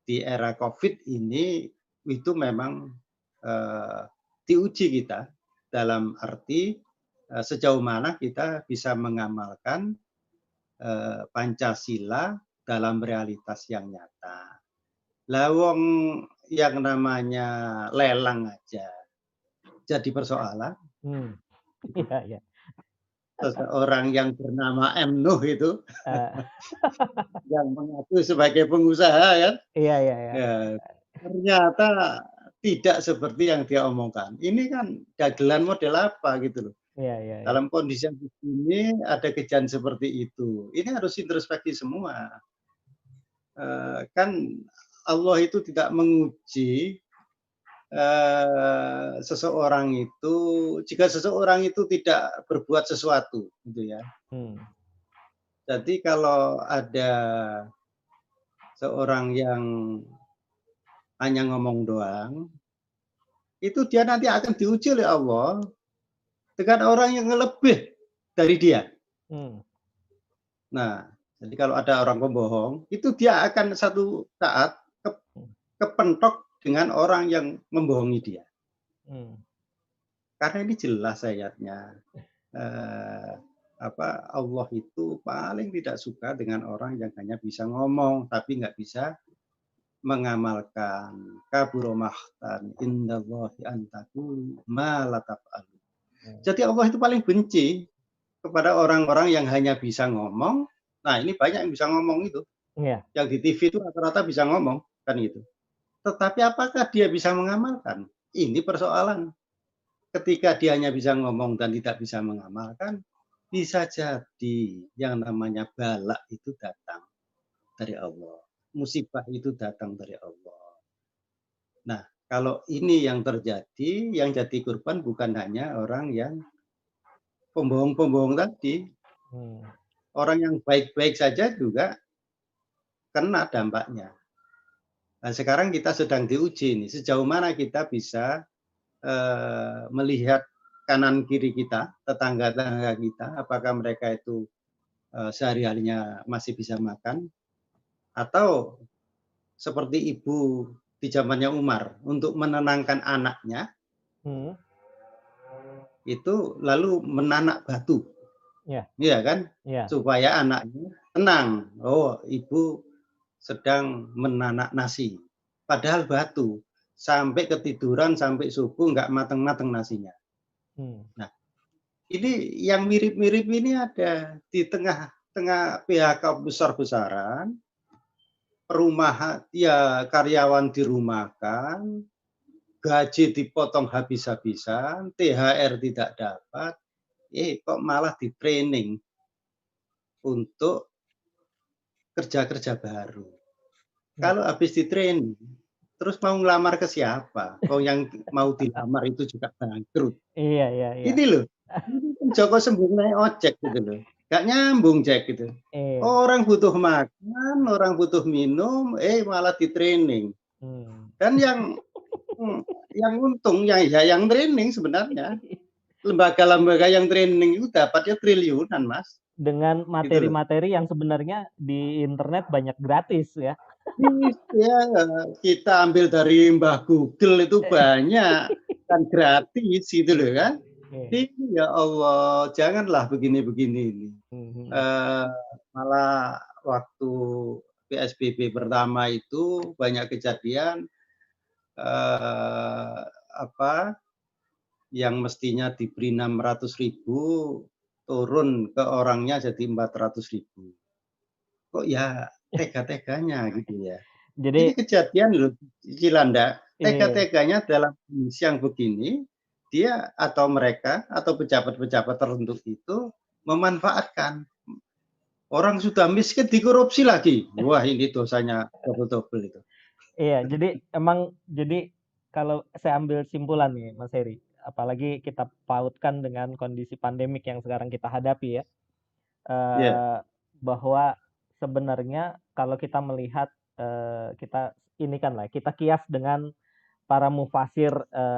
di era COVID ini itu memang diuji kita dalam arti sejauh mana kita bisa mengamalkan Pancasila dalam realitas yang nyata. Lawong yang namanya lelang aja jadi persoalan. Iya. Seseorang yang bernama M. Nuh itu yang mengaku sebagai pengusaha kan. Iya. Ya, ternyata tidak seperti yang dia omongkan. Ini kan dagelan model apa gitu loh. Iya. Dalam kondisi yang begini ada kejadian seperti itu. Ini harus introspeksi semua. Kan Allah itu tidak menguji seseorang itu jika seseorang itu tidak berbuat sesuatu, gitu ya. Jadi kalau ada seorang yang hanya ngomong doang, itu dia nanti akan diuji oleh Allah dengan orang yang lebih dari dia. Nah, jadi kalau ada orang pembohong, itu dia akan satu saat kepentok dengan orang yang membohongi dia. Karena ini jelas ayatnya. Allah itu paling tidak suka dengan orang yang hanya bisa ngomong tapi nggak bisa mengamalkan. Kabura mahtan indallahi an taqulu ma la taf'alun. Jadi Allah itu paling benci kepada orang-orang yang hanya bisa ngomong. Nah, ini banyak yang bisa ngomong itu. Yang di TV itu rata-rata bisa ngomong kan gitu. Tetapi apakah dia bisa mengamalkan? Ini persoalan. Ketika dia hanya bisa ngomong dan tidak bisa mengamalkan, bisa jadi yang namanya bala itu datang dari Allah. Musibah itu datang dari Allah. Nah, kalau ini yang terjadi, yang jadi korban bukan hanya orang yang pembohong-pembohong tadi. Orang yang baik-baik saja juga kena dampaknya. Nah, sekarang kita sedang diuji nih, sejauh mana kita bisa melihat kanan kiri kita, tetangga-tetangga kita, apakah mereka itu sehari-harinya masih bisa makan, atau seperti ibu di zamannya Umar untuk menenangkan anaknya, itu lalu menanak batu, iya kan, supaya anaknya tenang. Oh, ibu sedang menanak nasi, padahal batu. Sampai ketiduran, sampai subuh nggak mateng-mateng nasinya. Nah, ini yang mirip-mirip ini ada di tengah-tengah PHK besar-besaran, perumahan, ya karyawan dirumahkan, gaji dipotong habis-habisan, THR tidak dapat, kok malah di training untuk kerja-kerja baru. Kalau habis di training, terus mau ngelamar ke siapa? Oh, yang mau dilamar itu juga bangkrut. Iya. Ini loh, Joko sembung naik ojek gitu loh. Gak nyambung Jack gitu. Orang butuh makan, orang butuh minum, malah di training. Dan yang untung yang training sebenarnya lembaga-lembaga yang training itu dapatnya triliunan, Mas. Dengan materi-materi yang sebenarnya di internet banyak gratis ya. Iya, kita ambil dari Mbah Google itu banyak kan gratis gitu loh kan. Ya Allah, janganlah begini-begini ini. Malah waktu PSBB pertama itu banyak kejadian yang mestinya diberi 600.000 turun ke orangnya jadi 400.000. Kok ya tega-teganya gitu ya. Jadi ini kejadian loh, Cilanda. Tega-teganya dalam kondisi yang begini, dia atau mereka atau pejabat-pejabat tertentu itu memanfaatkan. Orang sudah miskin dikorupsi lagi. Wah, ini dosanya double-double itu. Iya, jadi kalau saya ambil simpulan nih, Mas Heri, apalagi kita pautkan dengan kondisi pandemik yang sekarang kita hadapi ya, bahwa sebenarnya kalau kita melihat kita kias dengan para mufasir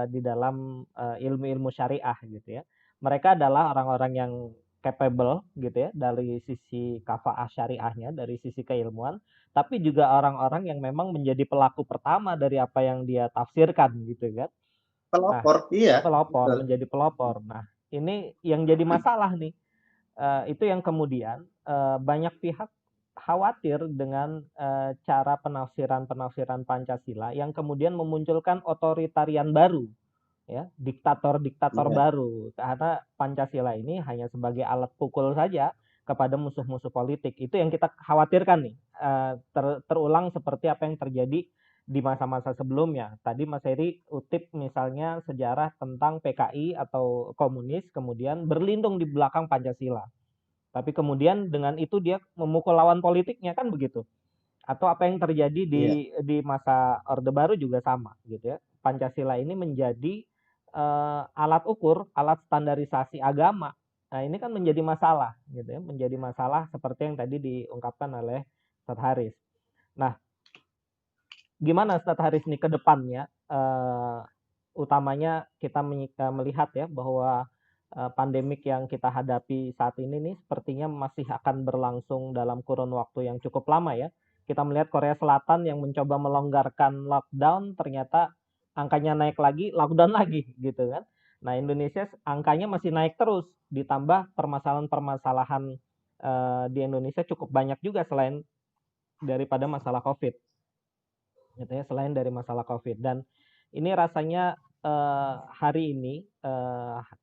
di dalam ilmu-ilmu syariah gitu ya. Mereka adalah orang-orang yang capable gitu ya dari sisi kafaah syariahnya, dari sisi keilmuan, tapi juga orang-orang yang memang menjadi pelaku pertama dari apa yang dia tafsirkan gitu kan. Pelopor, iya. Pelopor, menjadi pelopor. Nah, ini yang jadi masalah nih. Itu yang kemudian banyak pihak khawatir dengan cara penafsiran Pancasila yang kemudian memunculkan otoritarian baru, ya, diktator-diktator baru, karena Pancasila ini hanya sebagai alat pukul saja kepada musuh-musuh politik. Itu yang kita khawatirkan nih, terulang seperti apa yang terjadi di masa-masa sebelumnya. Tadi Mas Heri utip misalnya sejarah tentang PKI atau komunis kemudian berlindung di belakang Pancasila. Tapi kemudian dengan itu dia memukul lawan politiknya kan begitu. Atau apa yang terjadi di masa Orde Baru juga sama gitu ya. Pancasila ini menjadi alat ukur, alat standarisasi agama. Nah, ini kan menjadi masalah gitu ya, menjadi masalah seperti yang tadi diungkapkan oleh Ustaz Haris. Nah, gimana Ustadz Haris nih ke depannya? Utamanya kita melihat ya bahwa pandemik yang kita hadapi saat ini nih sepertinya masih akan berlangsung dalam kurun waktu yang cukup lama ya. Kita melihat Korea Selatan yang mencoba melonggarkan lockdown ternyata angkanya naik lagi, lockdown lagi gitu kan. Nah, Indonesia angkanya masih naik terus ditambah permasalahan-permasalahan di Indonesia cukup banyak juga selain daripada masalah COVID. Gitu ya, selain dari masalah COVID. Dan ini rasanya hari ini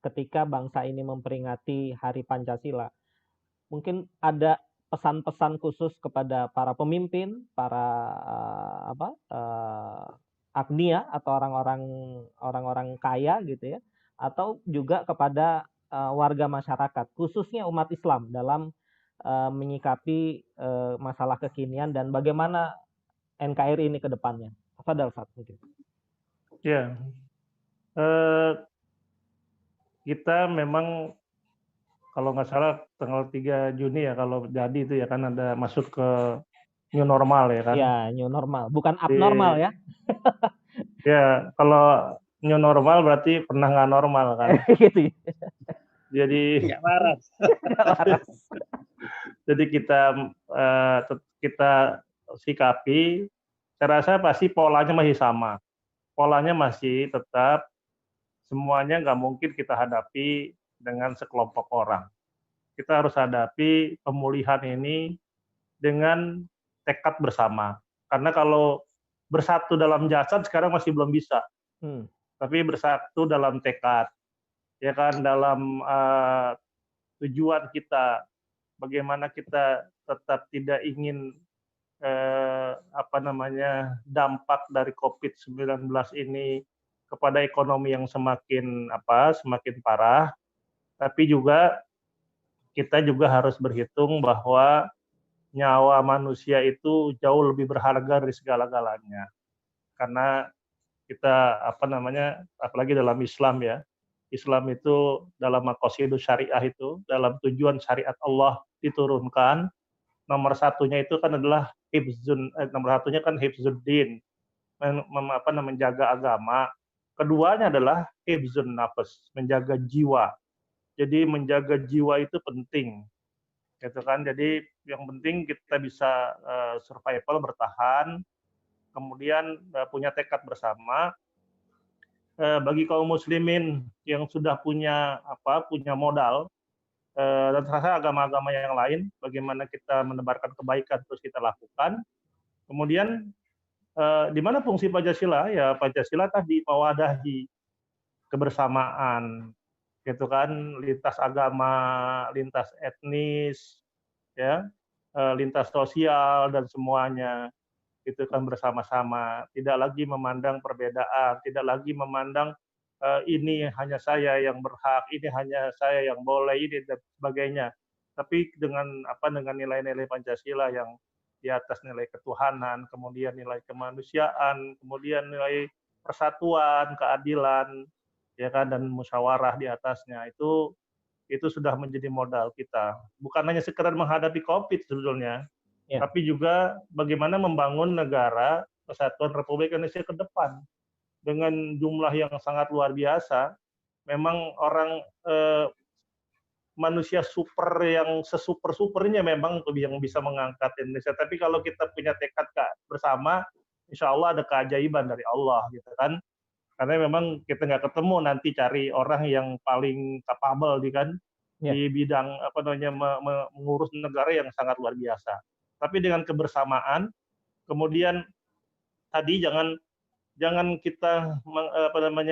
ketika bangsa ini memperingati Hari Pancasila, mungkin ada pesan-pesan khusus kepada para pemimpin, para agnia atau orang-orang kaya gitu ya, atau juga kepada warga masyarakat, khususnya umat Islam dalam menyikapi masalah kekinian dan bagaimana NKRI ini ke depannya. Fadal Ustaz mungkin. Ya, kita memang kalau nggak salah tanggal 3 Juni ya kalau jadi itu ya kan ada masuk ke new normal ya kan. Ya, new normal, bukan abnormal ya. Ya, kalau new normal berarti pernah nggak normal kan. Gitu. Jadi nggak waras. Jadi kita sikapi, saya rasa pasti polanya masih sama. Polanya masih tetap semuanya nggak mungkin kita hadapi dengan sekelompok orang. Kita harus hadapi pemulihan ini dengan tekad bersama. Karena kalau bersatu dalam jasad sekarang masih belum bisa. Tapi bersatu dalam tekad. Ya kan, dalam tujuan kita. Bagaimana kita tetap tidak ingin dampak dari COVID-19 ini kepada ekonomi yang semakin parah, tapi juga kita juga harus berhitung bahwa nyawa manusia itu jauh lebih berharga dari segala-galanya. Karena kita apalagi dalam Islam ya. Islam itu dalam maqasidus syariah itu, dalam tujuan syariat Allah diturunkan, nomor satunya itu kan adalah hifzuddin, menjaga agama. Keduanya adalah hifzun nafas, menjaga jiwa. Jadi menjaga jiwa itu penting, gitu kan. Jadi yang penting kita bisa survival, bertahan, kemudian punya tekad bersama. Bagi kaum muslimin yang sudah punya modal, dan terasa agama-agama yang lain, bagaimana kita menebarkan kebaikan terus kita lakukan. Kemudian di mana fungsi Pancasila? Ya Pancasila tadi mewadahi kebersamaan, gitu kan, lintas agama, lintas etnis, ya, lintas sosial dan semuanya, itu kan bersama-sama, tidak lagi memandang perbedaan, tidak lagi memandang ini hanya saya yang berhak, ini hanya saya yang boleh, ini dan sebagainya. Tapi dengan nilai-nilai Pancasila yang di atas nilai ketuhanan, kemudian nilai kemanusiaan, kemudian nilai persatuan, keadilan, ya kan, dan musyawarah di atasnya, itu sudah menjadi modal kita. Bukan hanya sekedar menghadapi COVID sebetulnya, tapi juga bagaimana membangun negara Kesatuan Republik Indonesia ke depan dengan jumlah yang sangat luar biasa. Memang orang manusia super yang sesuper-supernya memang yang bisa mengangkat Indonesia. Tapi kalau kita punya tekad bersama, insya Allah ada keajaiban dari Allah, gitu kan. Karena memang kita nggak ketemu nanti cari orang yang paling capable, di bidang mengurus negara yang sangat luar biasa. Tapi dengan kebersamaan, kemudian tadi jangan kita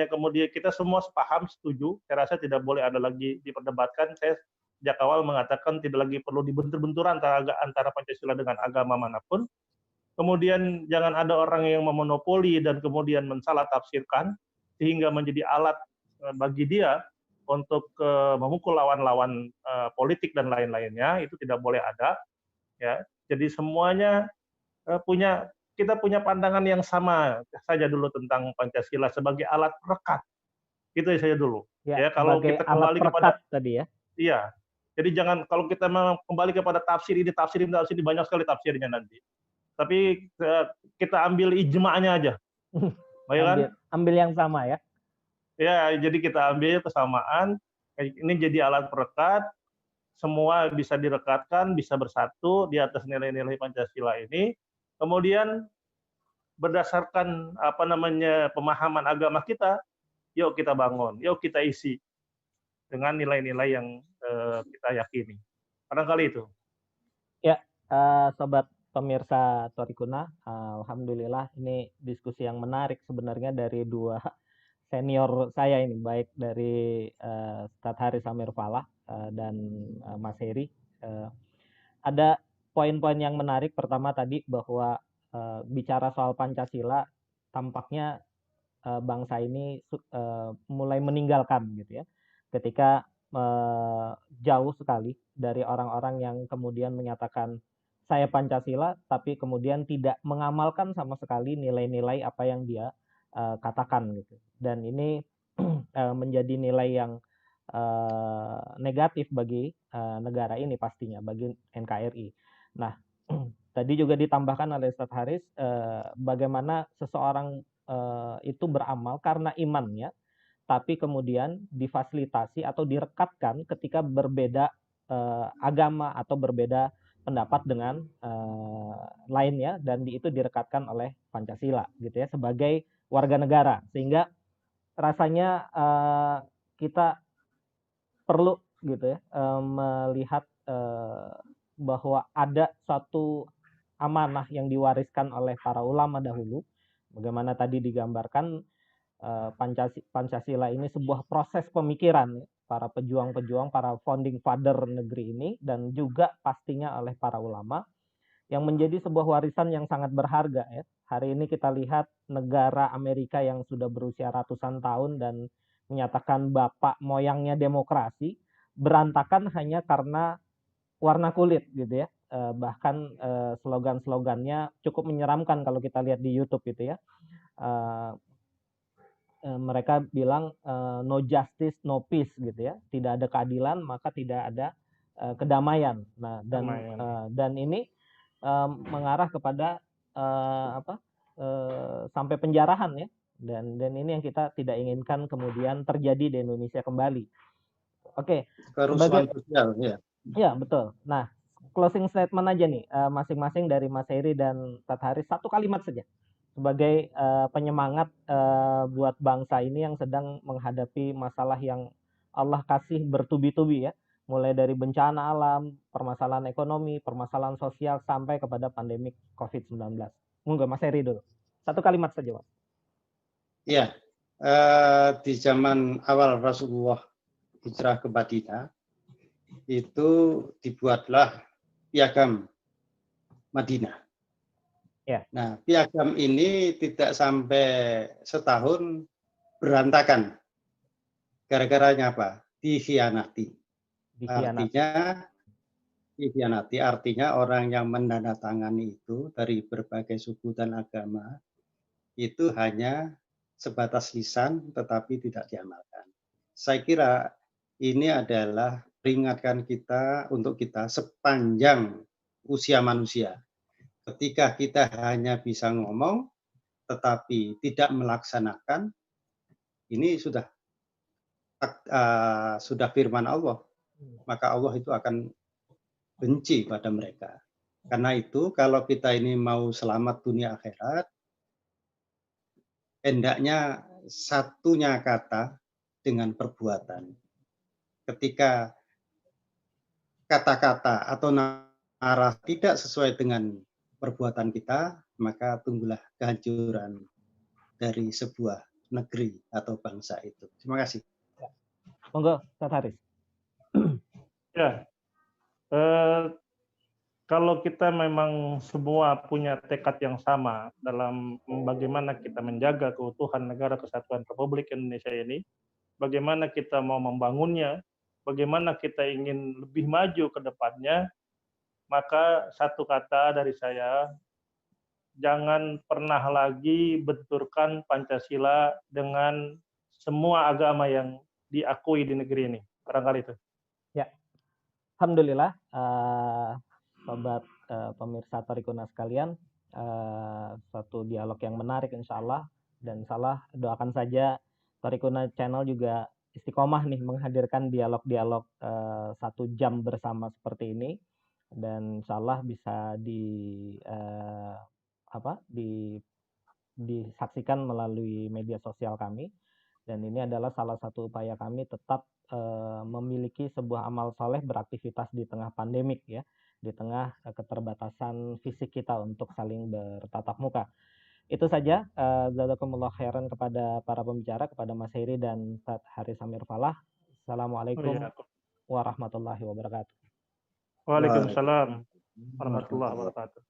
kemudian kita semua sepaham, setuju. Saya rasa tidak boleh ada lagi diperdebatkan. Saya sejak awal mengatakan tidak lagi perlu dibentur-bentur antara Pancasila dengan agama manapun. Kemudian jangan ada orang yang memonopoli dan kemudian mensalah tafsirkan sehingga menjadi alat bagi dia untuk memukul lawan-lawan politik dan lain-lainnya. Itu tidak boleh ada. Ya, jadi semuanya kita punya pandangan yang sama saja dulu tentang Pancasila sebagai alat perekat. Itu saja dulu. Ya, kalau kita kembali kepada tadi ya. Iya. Jadi jangan, kalau kita kembali kepada tafsir ini banyak sekali tafsirnya nanti. tapi kita ambil ijma'nya aja. Baik kan? Ambil yang sama ya. Ya, jadi kita ambil kesamaan, ini jadi alat perekat, semua bisa direkatkan, bisa bersatu di atas nilai-nilai Pancasila ini. Kemudian berdasarkan pemahaman agama kita, yuk kita bangun, yuk kita isi dengan nilai-nilai yang kita yakini. Barangkali itu. Ya, sobat pemirsa Torikuna, alhamdulillah ini diskusi yang menarik sebenarnya dari dua senior saya ini, baik dari Ustadz Haris Amir Falah dan Mas Heri. Ada poin-poin yang menarik. Pertama tadi bahwa bicara soal Pancasila, tampaknya bangsa ini mulai meninggalkan gitu ya, ketika jauh sekali dari orang-orang yang kemudian menyatakan saya Pancasila, tapi kemudian tidak mengamalkan sama sekali nilai-nilai apa yang dia katakan gitu. Dan ini menjadi nilai yang negatif bagi negara ini pastinya, bagi NKRI. Nah, tadi juga ditambahkan oleh Ustadz Haris bagaimana seseorang itu beramal karena imannya, tapi kemudian difasilitasi atau direkatkan ketika berbeda agama atau berbeda pendapat dengan lainnya, dan itu direkatkan oleh Pancasila gitu ya, sebagai warga negara, sehingga rasanya kita perlu gitu ya melihat bahwa ada suatu amanah yang diwariskan oleh para ulama dahulu, bagaimana tadi digambarkan Pancasila ini sebuah proses pemikiran para pejuang-pejuang, para founding father negeri ini, dan juga pastinya oleh para ulama, yang menjadi sebuah warisan yang sangat berharga ya. Hari ini kita lihat negara Amerika yang sudah berusia ratusan tahun dan menyatakan bapak moyangnya demokrasi berantakan hanya karena warna kulit gitu ya. Bahkan slogan-slogannya cukup menyeramkan kalau kita lihat di YouTube gitu ya. Mereka bilang no justice no peace gitu ya, tidak ada keadilan maka tidak ada kedamaian. Nah, dan ini mengarah kepada sampai penjarahan ya, dan ini yang kita tidak inginkan kemudian terjadi di Indonesia kembali. Oke, Kerusuhan sosial ya. Ya betul. Nah, closing statement aja nih masing-masing dari Mas Heri dan Ustadz Haris, satu kalimat saja sebagai penyemangat buat bangsa ini yang sedang menghadapi masalah yang Allah kasih bertubi-tubi ya, mulai dari bencana alam, permasalahan ekonomi, permasalahan sosial, sampai kepada pandemik COVID-19. Monggo Mas Heri dulu, satu kalimat saja Mas. Ya, di zaman awal Rasulullah hijrah ke Madinah itu dibuatlah piagam Madinah. Ya. Nah, piagam ini tidak sampai setahun berantakan. Gara-garanya apa? Dikhianati. Artinya orang yang menandatangani itu dari berbagai suku dan agama itu hanya sebatas lisan tetapi tidak diamalkan. Saya kira ini adalah peringatkan kita untuk kita sepanjang usia manusia. Ketika kita hanya bisa ngomong tetapi tidak melaksanakan, ini sudah firman Allah, maka Allah itu akan benci pada mereka. Karena itu kalau kita ini mau selamat dunia akhirat, hendaknya satunya kata dengan perbuatan. Ketika kata-kata atau narasi tidak sesuai dengan perbuatan kita, maka tunggulah kehancuran dari sebuah negeri atau bangsa itu. Terima kasih. Monggo, Ustadz Haris. Ya, kalau kita memang semua punya tekad yang sama dalam bagaimana kita menjaga keutuhan negara kesatuan Republik Indonesia ini, bagaimana kita mau membangunnya, bagaimana kita ingin lebih maju ke depannya, maka satu kata dari saya, jangan pernah lagi benturkan Pancasila dengan semua agama yang diakui di negeri ini. Barangkali itu. Ya, alhamdulillah, sobat pemirsa Torikuna sekalian, suatu dialog yang menarik insya Allah, dan insya Allah doakan saja Torikuna Channel juga istiqomah nih menghadirkan dialog-dialog 1 jam bersama seperti ini, dan insya Allah bisa disaksikan melalui media sosial kami. Dan ini adalah salah satu upaya kami tetap memiliki sebuah amal soleh beraktivitas di tengah pandemik ya, di tengah keterbatasan fisik kita untuk saling bertatap muka. Itu saja. Jazakumullah khairan kepada para pembicara, kepada Mas Heri dan Ustadz Haris Amir Falah. Assalamualaikum warahmatullahi wabarakatuh. Waalaikumsalam warahmatullahi wabarakatuh.